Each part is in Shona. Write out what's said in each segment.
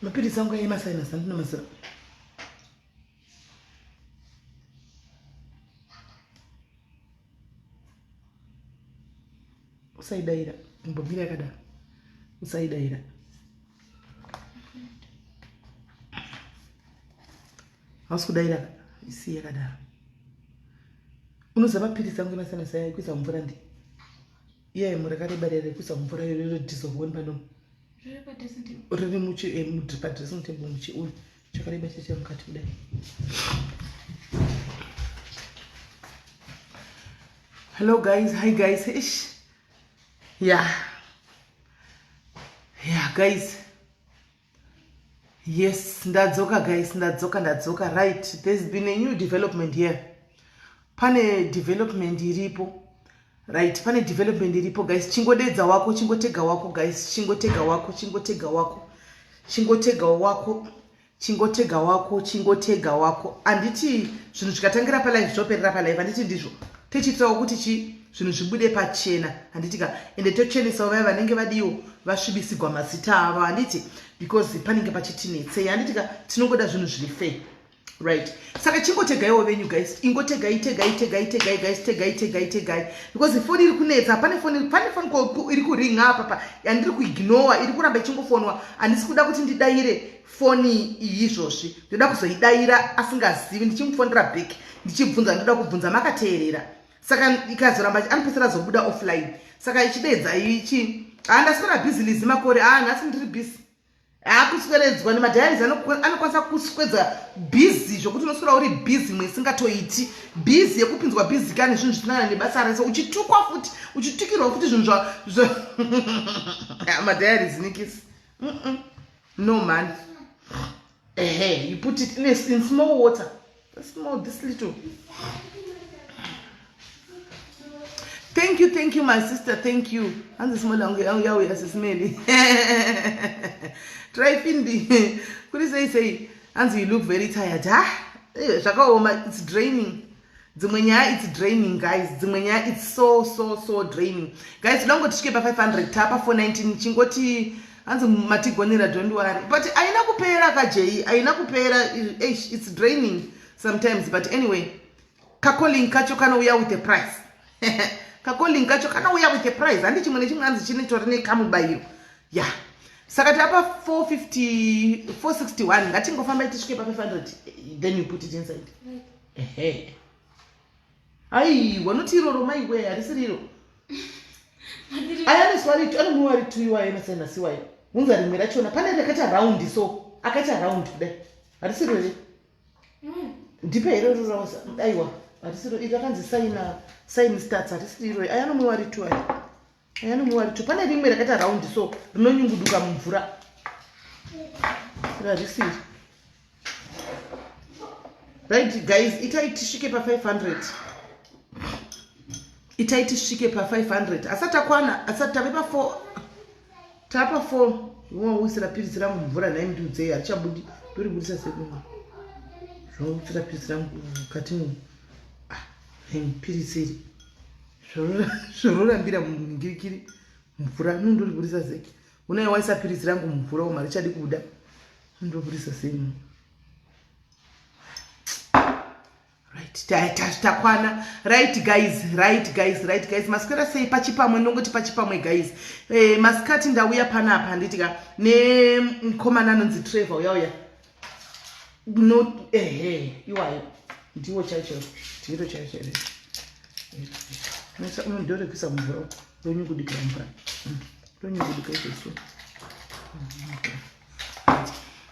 mapirisi angu emasinus andina mazira. Usaidaira mbobira yakadaro. Usaidaira. Hausi kudaira isi yakadaro. Unoziva mapirisi angu emasinus ekuisa mvura ndi. Iye murakare barere kuisa mvura yorero dissolve pano. Riri mudressing table muchi uyu chakareba cheche mukati kudai. Hello guys, hi guys. Ish. Yeah guys. Yes, ndadzoka guys, ndadzoka. Right, there's been a new development here. Pane development iripo. Right, pane development iripo guys. Chingodedza wako, chingotega wako guys. Chingotega wako. Anditi zvinhu zvikatangira palive zvoperera palive. Anditi ndizvo. Tichitawo kuti zvinhu zvibude pachena. Handitika ende tochenesa vaya vanenge vadiwo vasvibisigwa mazita avo. Handiti because panenge pachitinetsei. Handitika tinongoda zvinhu zviri fair. Right. Saka chingotegaiwo venyu guys. Ingotegai guys. Tegai. Because phone iri kunetsa, pane phone iri kuringa apa. Andiri kuignore, iri kuramba ichingofonwa. Handisi kuda kuti ndidaire phone iyi izvozvi. Ndoda kuzoidaira asingazivi ndichimufondera back. Ndichibvunza ndoda kubvunza makateerera. Saka ikazoramba anopesera zobuda offline. Saka ichidedza ichi andaswera business makore nhasi ndiri busy. Akusweledzwa nemadhiaries anokwanisa kuswedza busy zvokuti unoswera uri busy mwesingatoiti. Busy yekupinzwa busy kane zvinhu zvinana nebasa rese uchitukwa futi uchitukirwa futi zvinhu madhiaries nikisi. No man. You put it in small water. This little. Thank you, my sister. Thank you. And the small yawe as smelly. Try Findi. Could you say, Anzi, you look very tired. It's draining. It's draining, guys. It's so draining. Guys, don't go to skip 500. Tapa for 19. Chingoti. Anzi matigonera, don't worry. But aina kupera kajei. Aina kupera. It's draining sometimes. But anyway, kakoling kacho kana uya with the price. Kakoling kacho kana uya with the price. Andi chimwe chimwe anzi chine chorine kamubairo. Yeah. Sakati apa 450, 461. Ngatingofamba itisvike pa 500. Then you put it inside. Ehe. Ai, wanoti iroro maiwe harisiriro. Ayani swali anomuwari tuiwa emasena siwayo. Unza rimwe rachona pane rakaita round so akaita round kudai. Harisiro ere? Ndipe ere rosa. Aiwa. Harisiro irakanzi sign starts harisiro. Ayanomuwari tuiwa. Pane rimwe rakaita round so rinonyunguduka mumvura. Harisiro. Right guys, itaitishike pa 500. Itaitishike pa 500. Asatakwana, asatapepa 4. Tapa 4. Usira pilisi rangu mvura na mduze achabudi. Dori budisa sekungu. Usira pilisi rangu katimu. Pilisi. Shorora mbira mngirikiri. Mvura ndori budisa seki. Unaye waisa pilisi rangu mvura umarichadi kuda. Ndori budisa sekungu. Takwana. Right guys. Maskera sei pachipamwe nongoti pachipamwe guys. Maskati ndauya panapa handitika ne mkomana anonzi Trevor uyauya. No iwayo. Ndiwo chacho. Ndiro chacho. Nasa ndore kusa mvura. Ndonyungudikira mvura. Ndonyungudikira isso.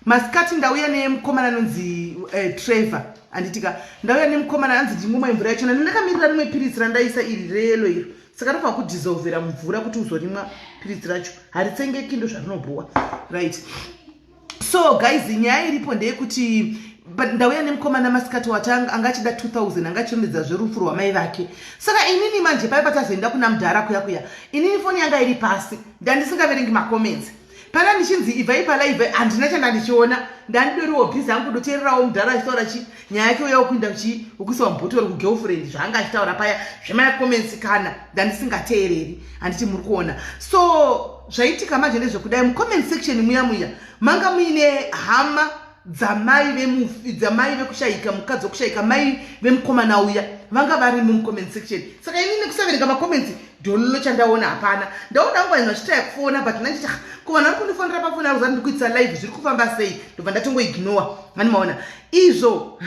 Maskati ndauya ne mkomana anonzi Trevor. Anditika ndauya nemkomana anzi ndimumwe mvura yacho ndakamirira rimwe pirisi randaisa iri relo iro saka ndofa kudissolvera mvura kuti uzorimwa pirisi racho haritsengeki ndo zvarinobhuwa. Right, so guys nyaya iripo ndeyekuti ndauya nemkomana masikati watanga angachida 2000 angachirondedza zverufu rwamai vake. Saka inini manje pai patazoenda kuna mudhara kuya inini foni yanga iri pasi ndandisingaverengi macomments. Pana ndichinzi ibva ipalaive handina chandandichiona ndandidoriwo bhizi angu kudoteererawo mudhara achitaura chi nyaya yake uya kuinda ukuisa mubhotori kugirlfriend zvaanga achitaura paya zvemacomments kana ndandisingateereri handiti muri kuona. So zvaitika manje ndezvekudai mucomment section muya manga muine hama dzamai vekushayika, mukadzi wekushayika, mai vemukomana uya vanga vari mucomment section. Saka inini kusaverenga macomments ndololo chandaona hapana. Ndaona nguva zvachita kufona but ndachiti kuvanhu vari kundifonera pafoni aro zvari kuitisa live zviri kufamba sei, ndobva ndatongoignora. Manimaona izvo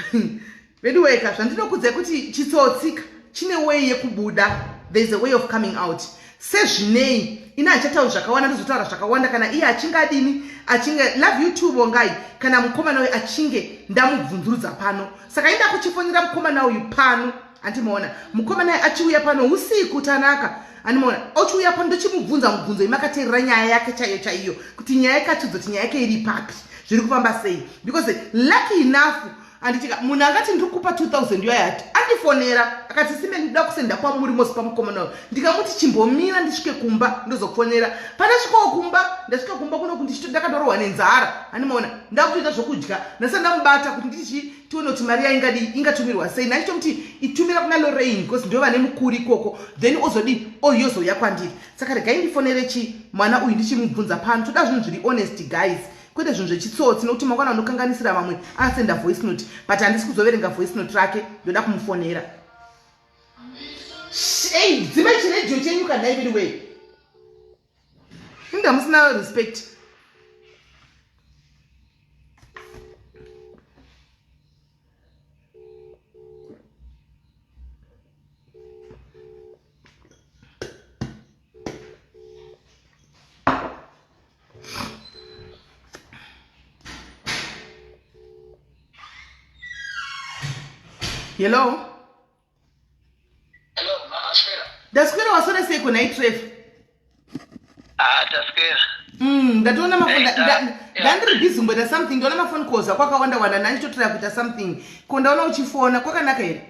veduweka zvandinokudzai kuti chitsotsika chine way yekubuda. There is a way of coming out. Sezvinei ina achataura zvakawanda ndizotaura zvakawanda kana iye achingadini achinge love YouTube ngai kana mukomana uyu achinge ndamubvunzurudza pano. Saka inda kuchifonera mukomana uyu pano. Andimaona mukomana achiuya pano usiku tanaka. Andimaona ochiuya pano ndochimubvunza mubvunzo imakateerera nyaya yake chaiyo kuti nyaya yake achizoti nyaya yake iri papi, zviri kufamba sei, because lucky enough anditika munhu angati ndiri kupa 2000 yoyati andifonera akati sime ndida kusenda kwamuri mosi pamukomana ndikamuti chimbomira ndisvike kumba ndozokufonera. Pandasvikawo kumba ndasvika kumba kuno kuti ndakadorohwa nenzara. Andimaona ndakuita zvokudya ndasa ndamubata kuti ndichi tione kuti mari ingatumirwa sei. Nachitomti itumira kuna Lorraine because ndo vane mukuru ikoko then ozodi oyozouya kwandiri. Saka regai ndifonere mwana uyu ndichimubvunza pano. Toda zvinhu zviri honest guys, kwete zvinhu zvechitsotsi nokuti makwana unokanganisira vamwe asenda voice note but handisi kuzoverenga voice note rake, ndoda kumufonera. Dzima chiredio chenyu kana iviriwe inda musina respect. Hello? Hello, Maswera. Daswera wasona sei kuna itref? Daswera. Ndatoona mafoni ndandiri busy ngoita something, ndaona mafoni calls kwakawanda wanda nandichotira kuita something. Ko ndaona uchifona kwakanaka here?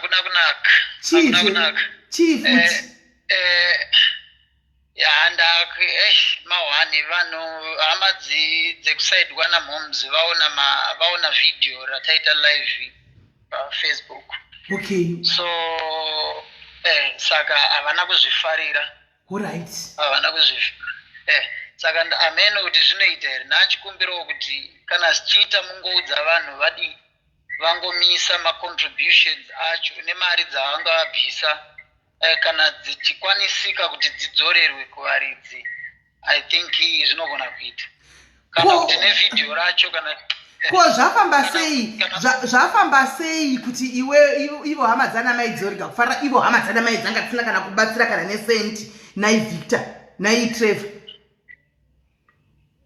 Kuna kunaka. Chief. Mawani vanhu hama dzekusaidwa namhomzi vaona video rataita live Facebook. Okay. So saka havana kuzvifarira. Alright. Havana kuzvifarira. Saka ameno kuti zvinoita here nachikumbirawo kuti kana zichiita mungoudza vanhu vangomisa macontributions acho nemari dzavanga vabvisa kana dzichikwanisika kuti dzidzorerwe kuvaridzi. I think zvinogona kuita kana kuti nevideo racho kana ko zvafamba sei kuti ivo hama dzana maidzorega kufarira ivo hama dzana mai dzanga tisina kana kubatsira kana nesenti naivictor naitrevor.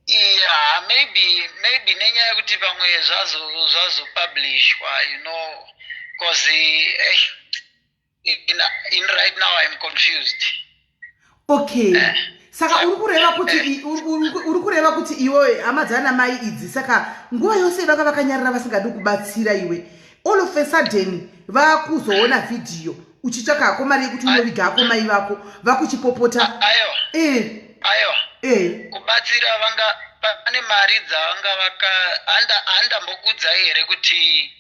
Yeah, maybe nenyaya yekuti pamwe zvazopublishwa, because in right now I'm confused. Okay. Saka uri kureva kuti iwe hama dzana mai idzi saka nguva yose vanga vakanyarara vasingadi kubatsira iwe, all of a sudden vakuzoona video uchitsvakako mari yekuti unoviga ako mai vako vakuchipopota. Aiwa kubatsira pane mari dzavanga handambokudza here kuti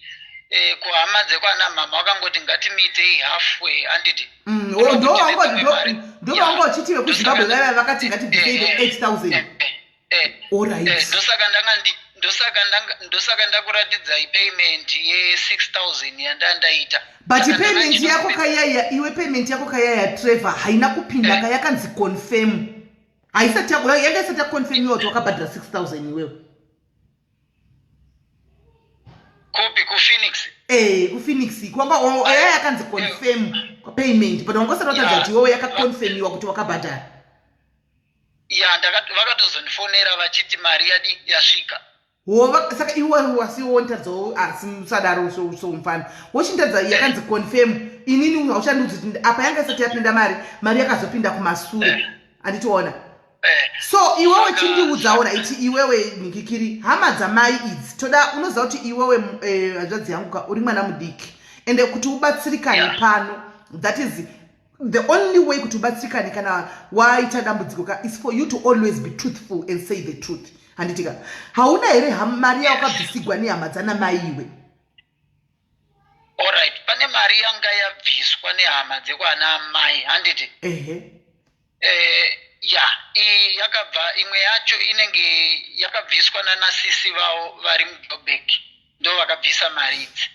kuhama dzekwana mama wakangoti ngatimitei halfway handiti ndo vanga uchitiwe kuzimbabwe vaiva vakati ngatibvisei 8000. Alright. Ndosaka ndakuradzidzai payment ye6000 yandandaita. But payment yako kayaya, iwe payment yako kayaya Trevor haina kupinda kayakanzi confirm. Haisati yako yanga isati confirm yote wakabadra 6000 iwewe. Kopi ku Phoenix. Ku Phoenix kwamba yaya yakanzi confirm payment but wangosara kuti wewe yakakonfirmiwa kuti wakabadra. Vakatozonifonera vachiti mari yasvika. Saka iwe wasiwontadzo asimusadaro soumfana wochintadza yakanzi confirm inini hauchandudzi kuti apa yanga isati yapinda mari yakazopinda kumashure anditiona. So iwewe chindiudzawo raiti iwewe Nikikiri hama dzamai idzi toda unoziva kuti iwewe hanzvadzi yangu uri mwana mudiki ende kuti ubatsirikane pano, that is the only way kuti ubatsirikane kana waita dambudziko is for you to always be truthful and say the truth. Handitika hauna here mari yakabvisigwa nehama dzana mai iwe? Alright, pane mari yanga yabviswa nehama dzekwana mai handiti. ya iyi yakabva imwe yacho inenge yakabviswa nanasisi vavo vari muJoburg, ndo vakabvisa mari idzi.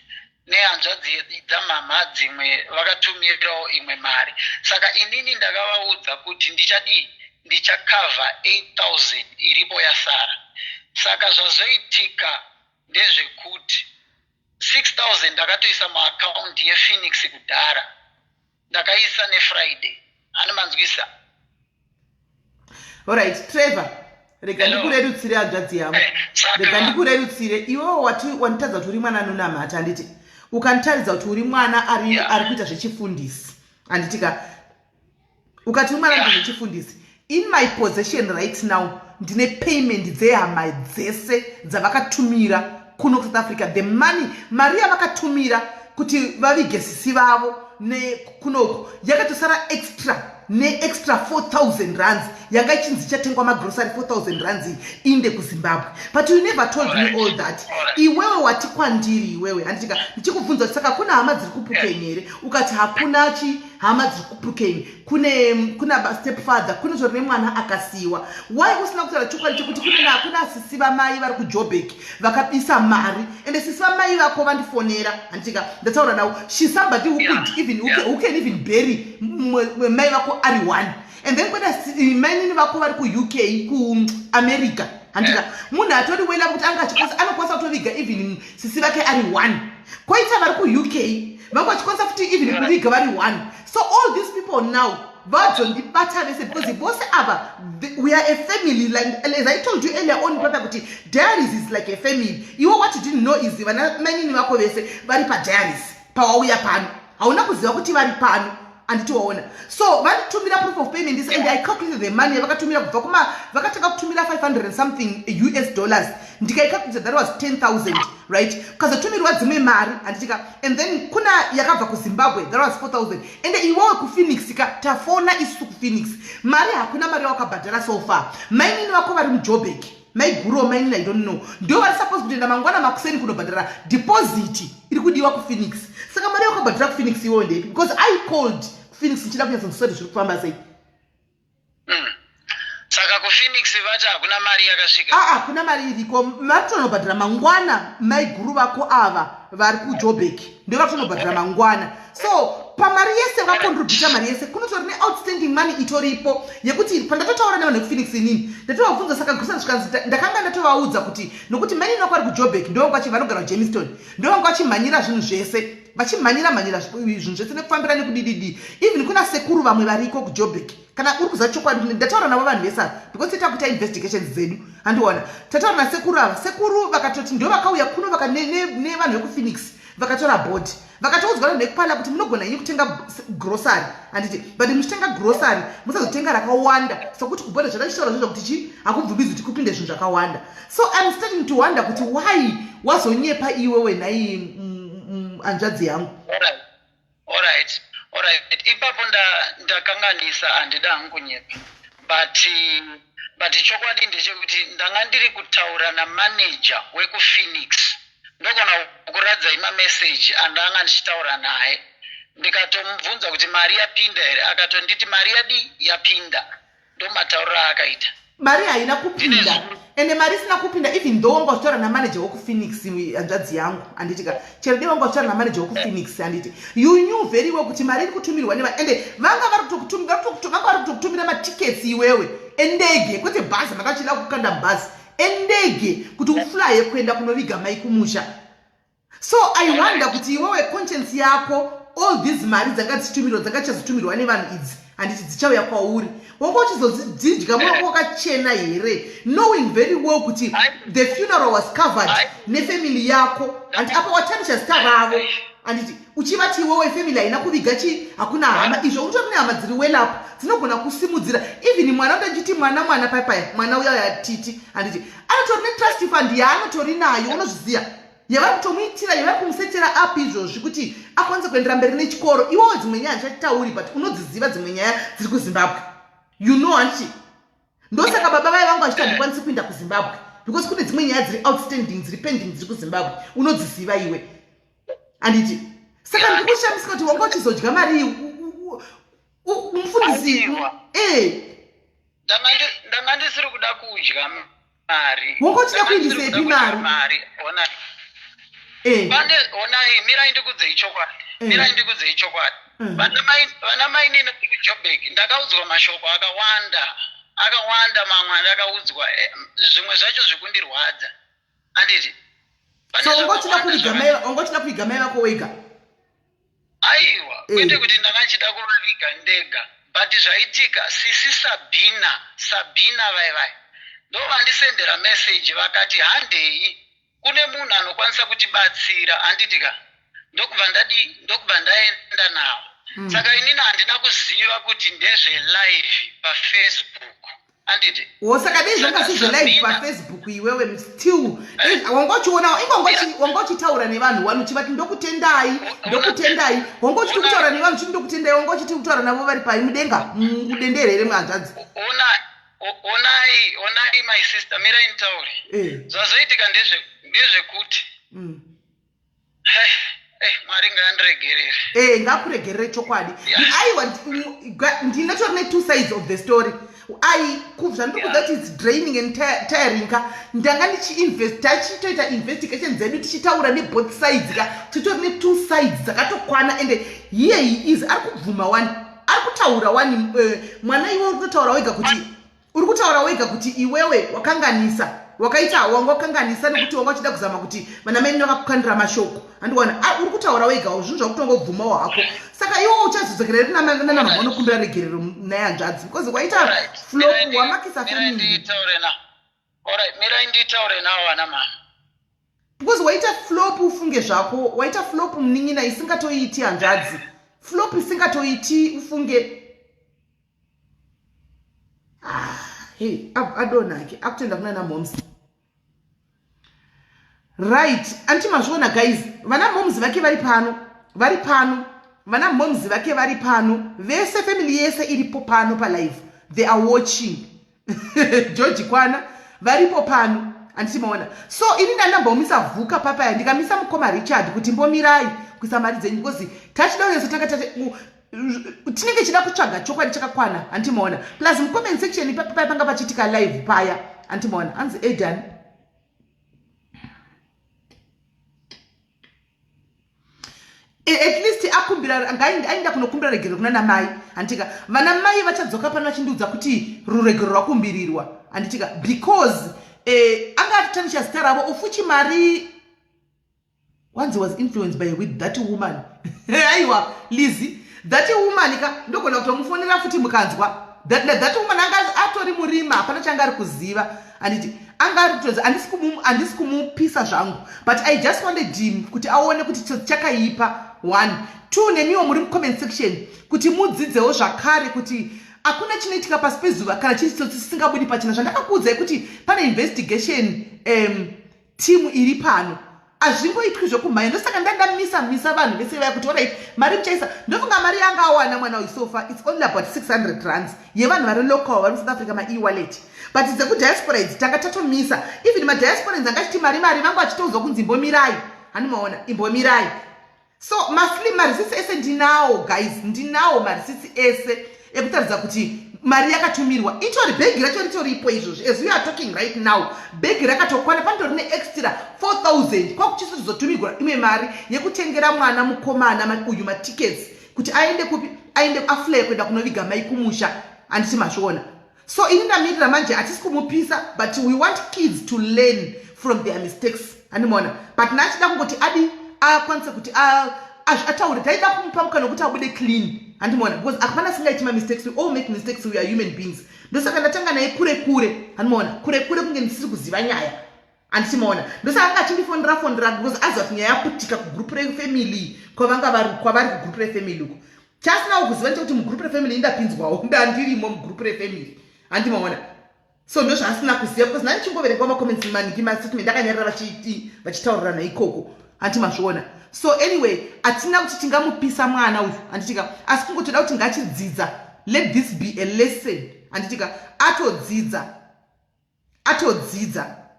Nehanzvadzi dzamama dzimwe vakatumirawo imwe mari. Saka inini ndakavaudza kuti ndichakavha 8,000 iripo yasara. Saka zvazoitika ndezvekuti 6,000 ndakatoisa muakaunti yePhoenix kudhara, ndakaisa neFriday. Anomanzwisa? Alright, Trevor, rega ndikurerutsire hanzvadzi yangu. Rega ndikurerutsire. Iwewo wanditadza kuti uri mwana anonamata, handiti? Ukanitaridza kuti uri mwana ari kuita zvechifundisi, handitika? Ukati uri mwana anoita zvechifundisi. In my possession right now, ndine payment dzehama dzese dzavakatumira kuno South Africa. The money, mari yavakatumira kuti vavige sisi vavo kunoko yakatosara extra 4,000 rands yanga ichinzi chatengwa magrocery 4,000 rands inde kuZimbabwe. But you never told me all that. Iwewe wati kwandiri iwewe, handika ndichikubvunza kuti saka kuna hama dziri kuPukenye here? Ukati hakuna hama dziri kuPukenye, kuna stepfather, kuna zvori nemwana akasiyiwa. Why usina kutaura chokwadi chekuti kuna sisi vamai vari kuJoburg vakabisa mari, ende sisi vamai vako vandifonera, handika ndataura navo. She's somebody who can even bury mai vako ari one. And then kuna mainini vako vari kuUK, kuAmerica, handika munhu atori wela kuti anokwanisa kutoviga even sisi vake ari one. Koita vari kuUK vako vachikwanisa futi even kuviga vari one. So all these people now vadzondibata vese because vose ava we are a family. Like as I told you earlier on, brother, kuti Diaries is like a family. You what you didn't know is vana mainini vako vese vari paDiaries pawauya pano hauna kuziva kuti vari pano anditiwaona. So vanitumira proof of payment this, and I calculated the money vakatumira kubva kuma vakataka kutumira 500 and something US dollars, ndikaicalculate that was 10,000, right? Kazotumirwa dzimwe mari anditika, and then kuna yakabva kuZimbabwe that was 4,000, and iwewe kuPhoenix tafona isusu kuPhoenix mari hakuna mari wakabhadhara so far. Mainini vako vari muJoburg, maiguro mainini I don't know, ndio vari supposed kuenda mangwana makuseni kunobhadhara deposit iri kudiwa kuPhoenix. Saka mari wakabhadhara kuPhoenix iwewe ndepi? Because I called Phoenix nchida kunyatsa kusoti zviri kufamba sei. Saka kuPhoenix vati hakuna mari yakasvika. Kuna mari iriko. Vatonobhadhara mangwana maiguru vako ava vari kuJoburg ndio vatonobhadhara mangwana. So pamari yese vakontributa mari yese kunotori outstanding money itoripo yekuti pandatotaura nevanhu kuPhoenix inini ndatovabvunza. Saka gusa zvikanzi ndakanga ndatovaudza kuti nokuti mainini vako vari kuJoburg ndio vangu vanogara Jamestown ndio vangu vachimhanyira zvinhu zvese vachimhanyira zvinhu zvese nekufambira nekudididi. Even kuna sekuru vamwe variko kuJoburg. Kana uri kuziva chokwadi ndataura navo vanhu vese because tita kuita investigations dzedu handiona. Tataura nasekuru ava, sekuru vakatoti ndio vakauya kuno nevanhu vekuPhoenix vakatora board vakatoudzwa vanhu vekupanda kuti munogona ini kutenga grocery, handiti but muchitenga grocery musazotenga rakawanda sokuti kubhoda zvakachitaura zvezvo kuti hakubvumidzwi kuti kupinde zvinhu zvakawanda. So I'm starting to wonder kuti why wazonyepa iwewe nhai hanzvadzi yangu. Alright. Ipapo ndakanganisa handida hangu kunyepa, but chokwadi ndechekuti ndanga ndiri kutaura namanager wekuPhoenix, ndogona kuradza ima message andanga ndichitaura naye, ndikatomubvunza kuti mari yapinda here, akatonditi mari yadi yapinda. Ndo matauriro akaita. Mari haina kupinda, ende mari isina kupinda even though wanga uchitaura namanager wekuPhoenix hanzvadzi yangu handitika chero wanga uchitaura namanager wekuPhoenix handiti you knew very well kuti mari iri kutumirwa neva, ende vanga vari kutokutumira matickets iwewe endege kwete bhazi makachida kukanda bhazi endege kuti uflye kuenda kunoviga mai kumusha. So I wonder kuti iwewe conscience yako all these mari dzanga dzichazotumirwa nevanhu idzi handiti dzichauya kwauri wanga uchizodzidya moko wakachena here knowing very well kuti the funeral was covered nefamily yako and apa watarisha zita ravo handiti uchivati iwewe family haina kuviga hakuna hama izvo utori nehama dziri welapo dzinogona kusimudzira even mwana udachiti mwana paipaya mwana uya yatiti handiti anotori netrust fund yaanotori nayo unozviziva yavari kutomuitira yavari kumusetera api izvozvi kuti akwanise kuendera mberi nechikoro. Iwewo dzimwe nyaya handichatitauri but unodziziva dzimwe nyaya dziri kuZimbabwe you know handiti ndosaka baba vai vangu vachiti handikwanisi kuenda kuZimbabwe because kune dzimwe nyaya dziri outstanding dziri pending dziri kuZimbabwe unodziziva iwe handiti. Saka ndikushamisika kuti wanga uchizodya mari mufundisi ndanga ndisiri kuda kudya mari wongochida kuindisepi mari onai mirai ndikudzei chokwadi vana mai nini kujobek ndakaudzwa mashoko akawanda mamwe ndakaudzwa zvimwe zvacho zvikundirwadza anditi so ongochida kuigamai vako wega aiwa kwete kuti ndakachida kuvaviga ndega but zvaitika sisi sabhina vaivai ndovandisendera meseji vakati handei kune munhu anokwanisa kutibatsira handitika ndokubva ndaenda nawo saka inini handina kuziva kuti ndezvelive pafacebook handiti saka dei zvanga sizvelive pafacebook iwewe still wangochiona wangochitaura nevanhu wanu chivati ndokutendai wangochiti kutaura nevanhu chiti ndokutendai wangochiti kutaura navo vari pai mudenga mudendere here mwanzvadzi onai my sister mirai nitauri zvazoitika ndezvekuti mwari ngaandiregerere ngakuregerere chokwadi aiwa ndinatori ne2 sides of the story zvandikuda kuti its draining and tiring ka ndanga ndichiinvest tachitoita investigation dzedu tichitaura neboth sides ka titori ne2 sides dzakatokwana ende here he is ari kubvuma wani ari kutaura wani mwana iwe uri kutaura wega kuti iwewe wakanganisa wakaita wangokanganisa nekuti wangachida kuzama kuti vana mai vakakukandira mashoko handiwana uri kutaura wega zvinhu zvakutongobvumawo hako saka iwo uchazodzokera nanamama unokumbira regerero naye hanzvadzi because waita flop wamakisa mirai nditaure nawo vana mama because waita flop ufunge zvako waita flop munin'ina isingatoiti hanzvadzi flop isingatoiti ufunge hey adonake akutenda kuna moms right anti mazviona guys vana moms vake vari pano vana moms vake vari pano vese family yese iripo pano palive they are watching George Kwana varipo pano anditimaona so ini ndandambaumisa vhuka papaya ndikamisa mukoma Richard kuti mbomirai kuisa mari dzenyu because touchdown tanga tinenge chida kutsvaga chokwadi chakakwana antimaona plus mucomment section paya panga pachitika live paya antimaona anzi Aidan at least akumbira ainda kunokumbira regerero kuna namai anditika vana mai vachadzoka pano vachindiudza kuti ruregerero rwakumbirirwa anditika because anga atitanisha zita ravo ufuchi mari once was influenced with that woman aiwa Lizzie that woman ka ndogona kutomufonera futi mukanzwa that woman anga atori murima hapana changa ari kuziva anditi anga ari kutoza andisi kumupisa zvangu but I just wanted him kuti aone kuti chakaipa 1 2 nemiwo muri comment section kuti mudzidzewo zvakare kuti akuna chinoitika pasi pezuva kana chitsotsi singabudi pachina zvandakakuudzai kuti pane investigation team iri pano azvimboitwi zvokumhanya ndosaka ndandamisa vanhu vese vaya kuti orit mari muchaisa ndofunga mari yanga awana mwana uisofa its only about 600 rands yevanhu vari local vari musouth africa ma-e-wallet but dzekudiaspora idzi tanga tatomisa even madiaspora idzi angachiti mari vangu vachitoudzwa kunzi imbomirai handimaona imbomirai so marisisi ese ndinawo guys ndinawo marisisi ese ekutaridza kuti mari yakatumirwa itori bhegi racho ritoripo izvozvo as we are talking right now bhegi rakatokwana pandori neextra 4000 kwakuchizotumirwa imwe mari yekutengera mwana mukomana uyu matickets kuti aende kupi aende afly kuenda kunoviga mai kumusha anditi mazviona so ini ndamirira manje hatisi kumupisa but we want kids to learn from their mistakes handimona but nachida kungoti adi akwanise kuti ataure taida kumupa mukana kuti abude clean handimona because akapana singaiti mistakes we all make mistakes we are human beings ndosaka ndatanga naye kure handimona kure kunge ndisiri kuziva nyaya handitimaona ndosaka anga achindifonera because aziva kuti nyaya yakutika kugroup refamily kwavari kugroup refamily uko chasinawo kuziva nechekuti mugroup refamily indapinzwawo ndandirimo mugroup refamily handimaona so ndozvaasina kuziva because nani chimboverengwa macomments maningi mastatement ndakanyarira vachitaurirana ikoko handimazviona so anyway hatina kuti tingamupisa mwana uyu handitika asi kungotoda kuti ngachidzidza let this be a lesson handitika atodzidza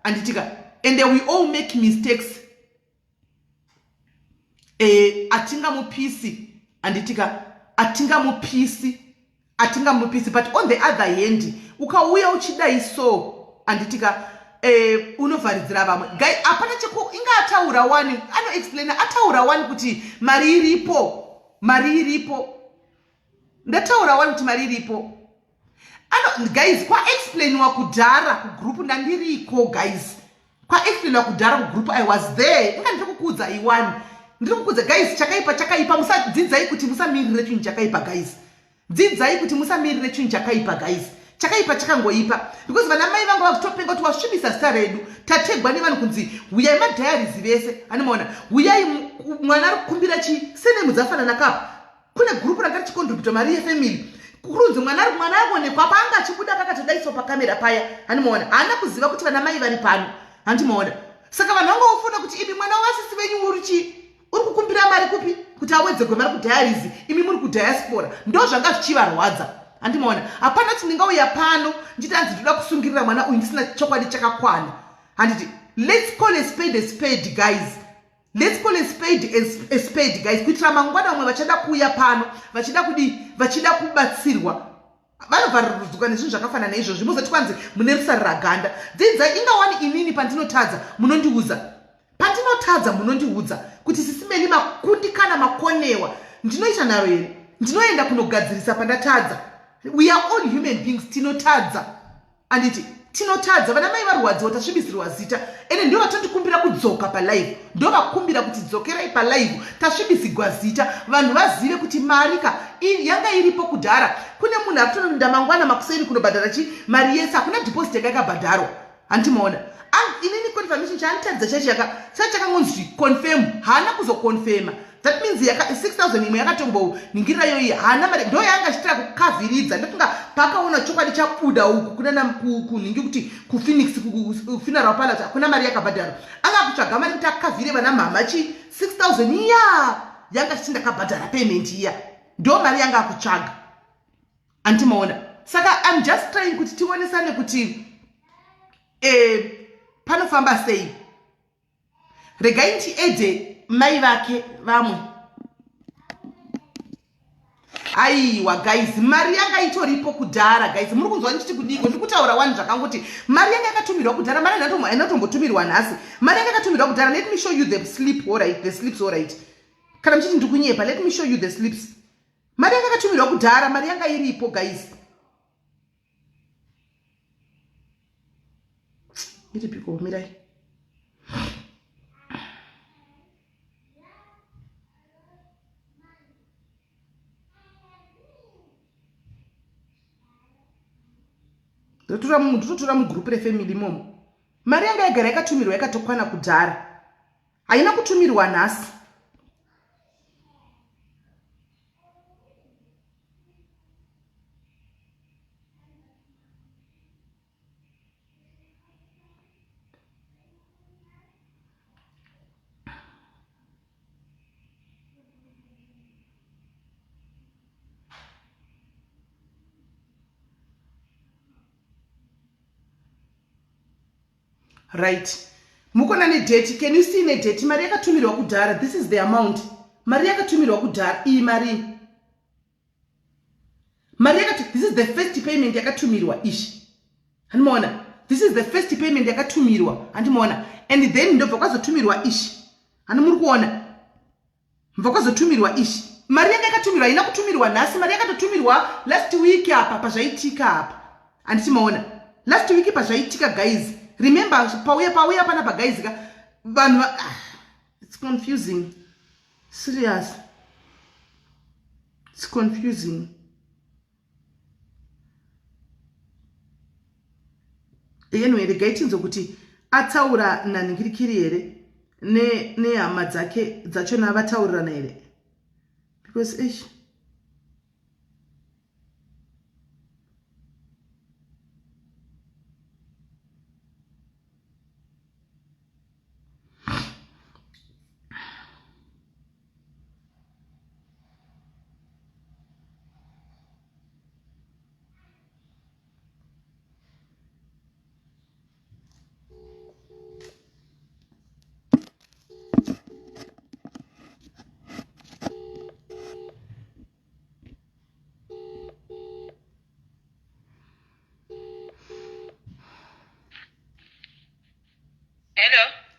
handitika and we all make mistakes atingamupisi handitika atingamupisi atingamupisi. But on the other hand ukauya uchidai so anditika unovharidzira vamwe gai hapana cheko inga ataura wani anoexplaina ataura wani kuti mari iripo ndataura wani kuti mari iripo guys kwaexplainwa kudhara kugrupu ndandiriko guys kwaexplainwa kudhara kugrupu I was there inga ndirikukudza iwani ndirikukudza guys chakaipa musadzidzai kuti musamirire chinhu chakaipa guys dzidzai kuti musamirire chinhu chakaipa guys chakaipa chakangoipa because vana mai vangu vakutopenga kuti wasvibisa zita redu tategwa nevanhu kunzi huyai madhayarizi vese animaona huyai mwana ari kukumbira senemu dzafanana kapa kune gurupu ranga richikontribhuta mari yefamily kurunzi mwana aonekwa paanga achibuda kakatodaiswa pakamera paya animaona haana kuziva kuti vana mai vari pano handimaona saka vanhu vanga vofunda kuti imi mwana wasisi venyu uri kukumbira mari kupi kuti awedzerwe mari kudhayarizi imi muri kudhayaspora ndo zvanga zvichivarwadza handimaona hapana kuti ndingauya pano nditi hanzi ndoda kusungirira mwana uyu ndisina chokwadi chakakwana handiti let's call a spade guys let's call a spade guys kuitira mangwana vamwe vachada kuuya pano vachida kubatsirwa vanovharudzwa nezvinhu zvakafanana naizvozvi muzoti kwanzi mune rusari raganda dzidzai ingawani inini pandinotadza munondiudza kuti sisimeni makundi kana makonewa ndinoita nharo here ndinoenda kunogadzirisa pandatadza. We are all human beings tinotadza anditi tinotadza vana mai varwadziwa tasvibisirwa zita ene ndo vatondikumbira kudzoka palive ndo vakumbira kuti dzokerai palive tasvibisigwa zita vanhu vazive kuti marika yanga iripo kudhara kune munhu akutonda mangwana makuseni kunobhadhara mari yese hakuna deposit yanga yakabhadharwa handimaona inini confirmation chaanotadza chachakangonzi confirm haana kuzokonfirma that means 6000 imwe yakatomboningirira yoiyi haana mari ndo yaanga achitira kukavhiridza ndofunga pakaona chokwadi chabuda uku kunana kunhingi kuti kuphoenix kufuneral palace hakuna mari yakabhadharwa anga akutsvaga mari kuti akavhire vana mhama 6000 iya yanga achiti ndakabhadhara payment iya ndo mari yanga akutsvaga andimaona saka I'm just trying kuti tionesane kuti panofamba sei regai ndiede mai vake vamwe aiwa guys mari yanga itoripo kudhara guys muri kunzwa ndichiti kudiko ndikutaura wani zvakangoti mari yanga yakatumirwa kudhara mari inotombotumirwa nhasi mari yanga yakatumirwa kudhara. Let me show you the slip alright, the slips alright kana muchiti ndikunyepa let me show you the slips mari yanga yakatumirwa kudhara mari yanga iripo guys iripiko mirai ndototora mugrupu refamily momo mari yanga yagara yakatumirwa yakatokwana kudhara haina kutumirwa nhasi. Right, mukona nedate, can you see nedate mari yakatumirwa kudhara? This is the amount mari yakatumirwa kudhara iyi mari this is the first payment yakatumirwa ishi handimaona this is the first payment yakatumirwa handimaona and then ndobva kwazotumirwa ishi handimuri kuona mbva kwazotumirwa ishi mari yanga yakatumirwa haina kutumirwa nhasi mari yakatotumirwa last week apa pazvaitika apa handitimaona last week pazvaitika guys. Remember, pauya panapa guys, vanhu it's confusing. Serious. It's confusing. Anyway, regai tinzo kuti ataura naningirikiri here nehama dzake dzachona vataurirana here because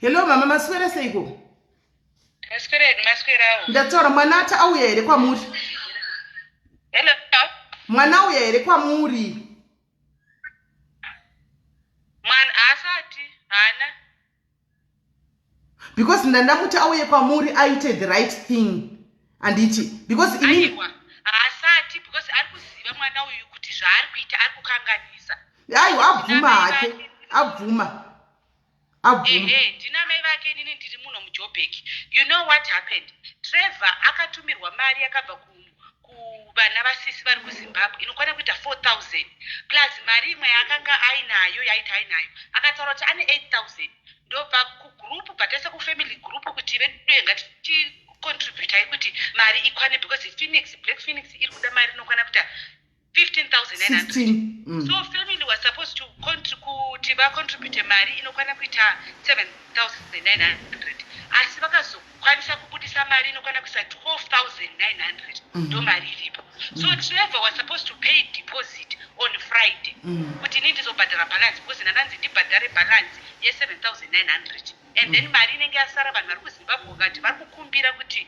Hello mama, maswera seiko? Maswera. Ndataura mwana ati auya here kwamuri? Hello. Mwana auya here kwamuri? Mwana asati hana. Because ndandamuti auye kwamuri aite the right thing. Anditi because Aiwa asati because ari kuziva mwana uyu kuti zvaari kuita ari kukanganisa. Aiwa abvuma hake. Abvuma. Ndina mai vake inini ndiri muno muJoburg. You know what happened? Trevor akatumirwa mari yakabva kuvana vasisi vari kuZimbabwe inokwana kuita 4,000 plus mari imwe yaakanga ainayo yaita ainayo akataura kuti ane 8,000 ndobva kugroup bhataisa kufamily group kuti vedenga tichicontributai kuti mari ikwane because Black Phoenix iri kuda mari inokwana kuita 15,900. So family was supposed to kuti vacontribute mari inokwana kuita 7,900 asi vakazokwanisa kubudisa mari inokwana kuisa 12,900 ndo mari iripo. So Trevor was supposed to pay deposit on Friday kuti ini ndizobhadhara balance because ndanzi ndibhadhare balance ye7,900 and then mari inenge yasara vanhu vari kuZimbabwe vakati vari kukumbira kuti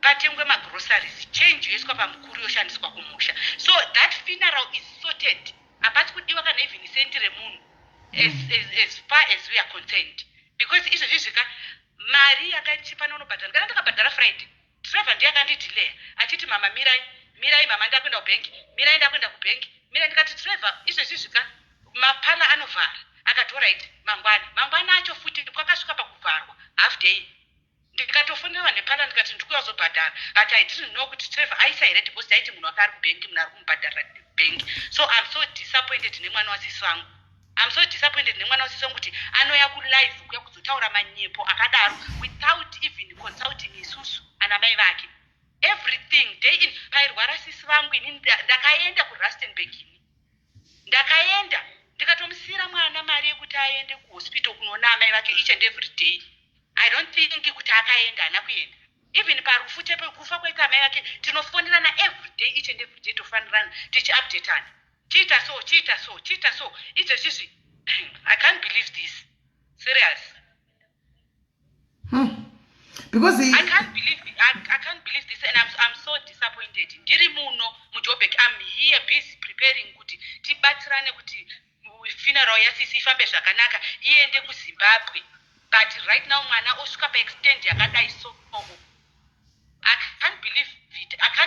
patengwe magroceries change yoiswa pamukuru yoshandiswa kumusha. So that funeral is sorted. Apart kudiwa kana even senti remunhu as far as we are concerned because izvozvi zvika mari yakachipana unobhadhara kana ndakabhadhara Friday Trevor ndiye akandidelay achiti mama mirai mama ndakwenda kubenki mirai ndakwenda kubenki mirai ndikati Trevor izvozvi zvika mapala anovhara akati alright mangwani acho futi kwakasvika pakuvharwa half day ndikatofonera nepala ndikati ndikuya kuzobhadhara ati I didn't know kuti Trevor aisaire deposit aiti munhu akari kubenki munhu ari kumubhadhara benki. So I'm so disappointed nemwana wasisi wangu. I'm so disappointed nemwana wasisi wangu kuti anoya kulive kuya kuzotaura manyepo akadaro without even consulting isusu ana mai vake. Everything day in pairwara sisi vangu ini ndakaenda kuRustenburg ini. Ndakaenda ndikatomusira mwana mari yekuti aende kuhospital kunoona mai vake each and every day. I don't think kuti akaenda ana kuenda. Even parufu tepe kufa kwaita mai vake tinofonderana every day each and every day tofanirana tichiupdateana. Chita so. Izvozvi I can't believe this. Serious. Because I can't believe this and I'm so disappointed. Ndiri muno muJoburg. I'm here busy preparing kuti tibatsirane kuti funeral yasisi ifambe zvakanaka iende kuZimbabwe. But right now mwana osvika paextend yakadai so. I can't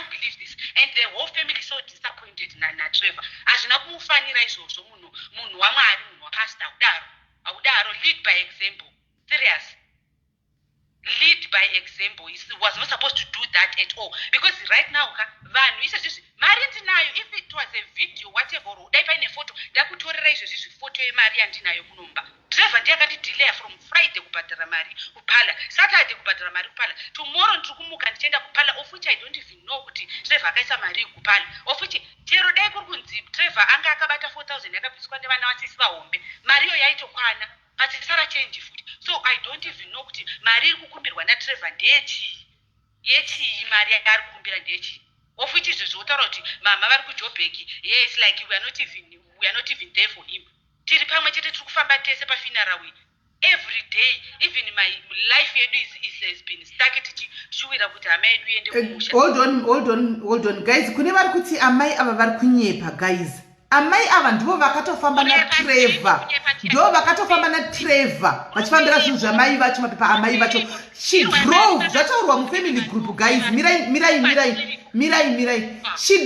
believe this and the whole family is so disappointed na Trevor. Hazvina kumufanira izvozvo munhu waMwari munhu wapastor audaro lead by example. Serious. Lead by example. He was not supposed to do that at all because right now vanhu izvozvi mari ndinayo if it was a video whatever or dai paine photo ndakutorera izvozvi photo yemari yandinayo kunomba. Trevor ndiye akandidelay from Friday kubhadhara mari kupala Saturday kubhadhara mari kupala tomorrow ndiri kumuka ndichienda kupala of which I don't even know kuti Trevor akaisa mari kupala of which chero dai kuri kunzi Trevor anga akabata 4,000 yakabviswa nevana vasisi vahombe mariyo yaitokwana patisara change futi. So I don't even know kuti mari iri kukumbirwa naTrevor ndeyechii mari yaari kukumbira ndeyechii of which izvozvi otaura kuti mama vari kuJoburg yes like we are not even there for him. Tiri pamwe chete tiri kufamba tese pafuneral week every day even my life yedu has been stuck tichishuwira kuti hama yedu iende kumusha. Hold on guys, kune vari kuti amai ava vari kunyepa guys. Amai ava ndivo vakatofamba naTrevor. Ndivo vakatofamba naTrevor vachifambira zvinhu zvamai vacho mapepa amai vacho. She drove zvataurwa mufamily group guys. Mirai.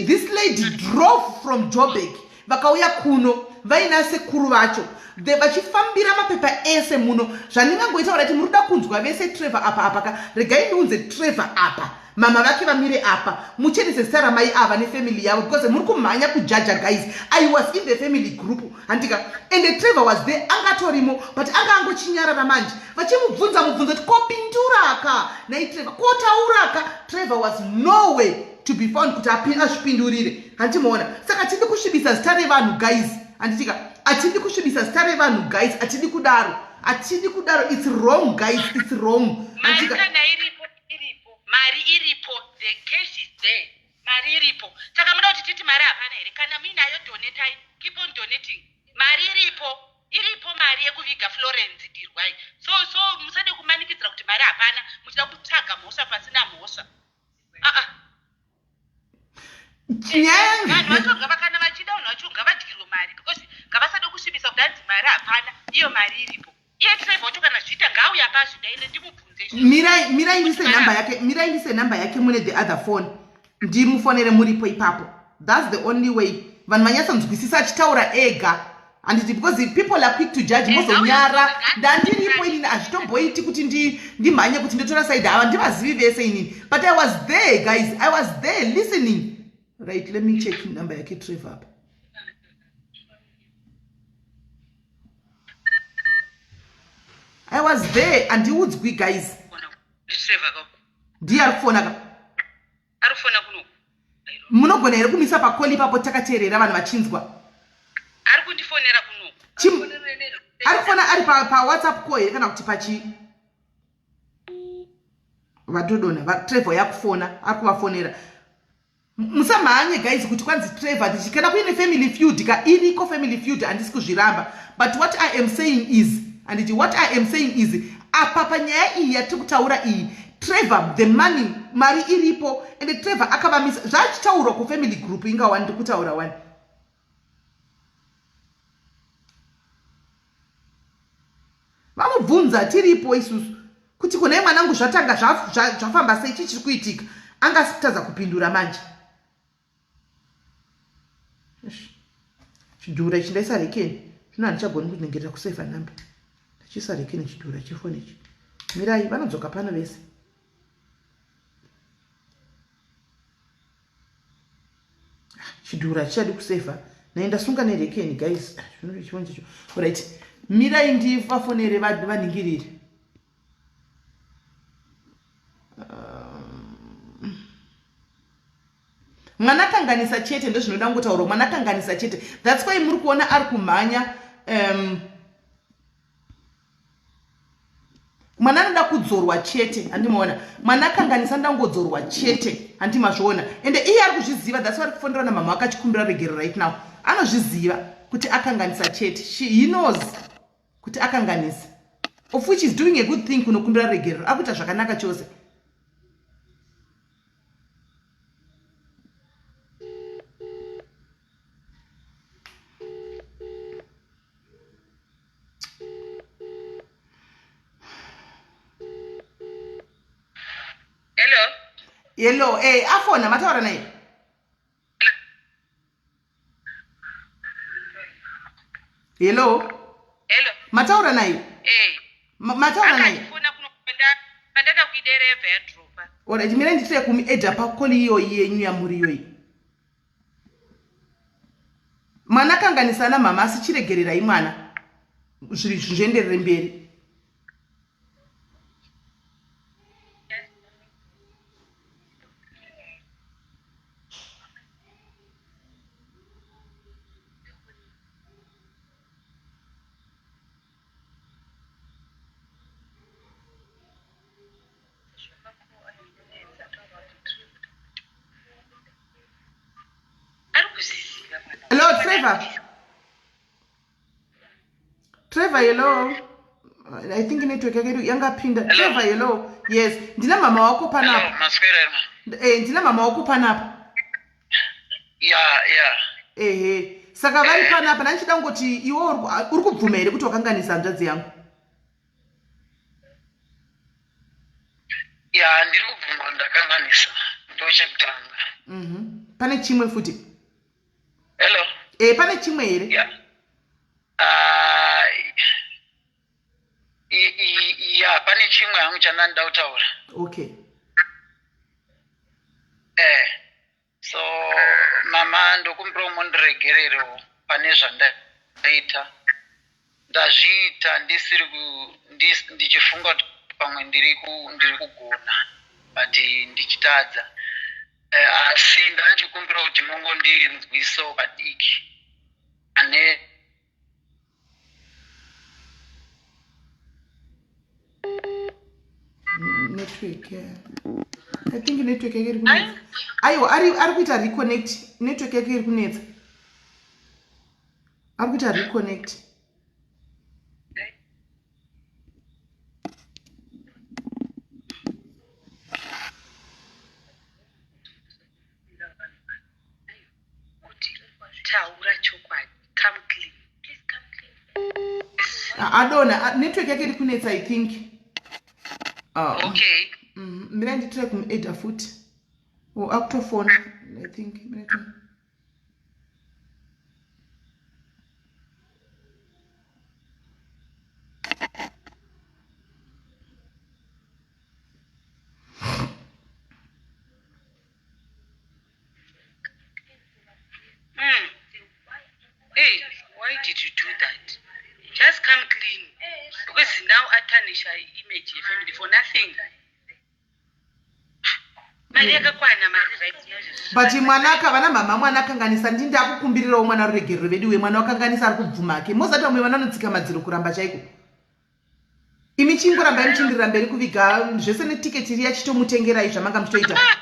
This lady drove from Joburg vakauya kuno vaina sekuru vacho vachifambira mapepa ese muno. Zvandingangoitaura kuti muri kuda kunzwa vese Trevor apa regai ndiunze Trevor apa mama vake vamire apa muchenese zita ramai ava nefamily yavo because muri kumhanya kujaja guys. I was in the family group handika and Trevor was there angatorimo but anga angochinyarara manje vachimubvunza kuti kopinduraka naiTrevor kotauraka. Trevor was no way to be found kuti azvipindurire. Handimuona saka atidi kusvibisa zita revanhu guys. Handitika atidi kusvibisa zita revanhu guys. Atidi kudaro. It's wrong guys. It's wrong. Handika mari iripo the cash is there. Mari iripo saka muda kuti titi mari hapana here kana muinayo donatai keep on donating. Mari iripo iripo mari yekuviga Florence dirwai. So musade kumanikidzira kuti mari hapana, muchida kutsvaga mhosva pasina mhosva. Vanhu vacho ngavakana vachida vanhu vacho ngavadyirwe mari because ngavasade kusvibisa kuti hanzi mari hapana, iyo mari iripo. Iye Trevor wacho kana zviita ngauya pazvida ine ndimubvunze. Mirai ndise namba yake mune the other phone. Ndimufonere muripo ipapo. That's the only way. Vanhu vanyatsonzwisisa achitaura ega. And because people are quick to judge mozonyara ndandiripo inini hazvitomboiti kuti ndimhanye kuti ndotora side ava ndivazivi vese inini. But I was there guys, I was there listening. Right, let me check number yake Trevor up. I was there and he would speak guys. Ndiye arifona ka. Arifona kuno. Munogona here kumisa pakoli papo takateerera vanhu vachinzwa. Ari kundifonera kuno. Arifona ari pa WhatsApp call here kana kuti pachi. Vadodona va Trevor yakufona ari kuvafonera. Musamhanye guys kuti kwanzi Trevor tichikana kuine family feud ka iriko family feud handisi kuzviramba. But what I am saying is apa panyaya iyi yatiri kutaura iyi Trevor the money mari iripo ende Trevor akavamisa zvachitaurwa kufamily group inga wani ndikutaura wani. Vamubvunza tiripo isusu kuti kune mwanangu zvatanga zvafamba sei chichiri kuitika angasitadza kupindura manje. Chidhura chindaisa rekeni zvino handichagoni kunyengerera kuseva namba. Chisa rekeni chidhura chefoni ichi. Mirai vanodzoka pano vese. Chidhura chichadi kuseva. Naenda sunga nerekeni guys. Zvino chifoni chicho. Alright. Mirai ndivafonere vaningirire. Mwana kanganisa chete ndo zvinoda ngotaura mwana kanganisa chete. That's why muri kuona ari kumhanya mwana anoda kudzorwa chete handimaona. Mwana kanganisa ndangodzorwa chete handimazviona. Ende iye ari kuzviziva. That's why ari kufonera namama akachikumbira regero right now. Anozviziva kuti akanganisa chete. He knows kuti akanganisa. Of which is doing a good thing kunokumbira regero. Akuita zvakanaka chose. Hello, afona mataura naye. Hello. Mataura naye. Mataura naye. Akafuna kunopenda andada kuidereva yadropa. Ora jimira nditire kumiedha pakoli iyo yenyu yamuriyo iyi. Mwana kanganisa na mama asichiregererai mwana. Zviri zvienderere mberi. Hello, Trevor, hello. I think network yake yangapinda. Trevor, hello. Yes, ndina mama wako panapa. Ndina mama wako panapa. Yeah. Saka vari panapa nanchida ngoti iwe uri kubvuma here kuti wakanganisa hanzvadzi yangu? Yeah, ndiri kubvuma ndakanganisa. Ndochekutanga. Pane chimwe futi? Hello. Pane chimwe here? Yeah. Pane chimwe hangu chananda utaura. Okay. So mama ndokumbira mundiregererewo pane zvandaita. Ndazviita ndichifunga kuti pamwe ndiri kugona but ndichitadza. Asi ndachikumbira kuti mungondinzwisawo padiki. Ane network, yeah. I think network yake iri kunetsa. Aiwa, ari kuita reconnect. Network yake iri kunetsa. Ari kuita reconnect. adona network yake iri kunetsa I think. Okay. Mina nditry kumuedha futi. Akutofona I think. Hey, why did you do that? Just come clean. Because now I tarnish our image of family for nothing. But mwana akavana mama mwana akanganisa ndinde akukumbirirawo mwana ruregerero vedu wemwana wakanganisa ari kubvumake mozati vamwe vanotsika madziro kuramba chaiko imi chingoramba imuchindirira mberi kuviga zvese netiketi riya chitomutengerai zvamanga muchitoita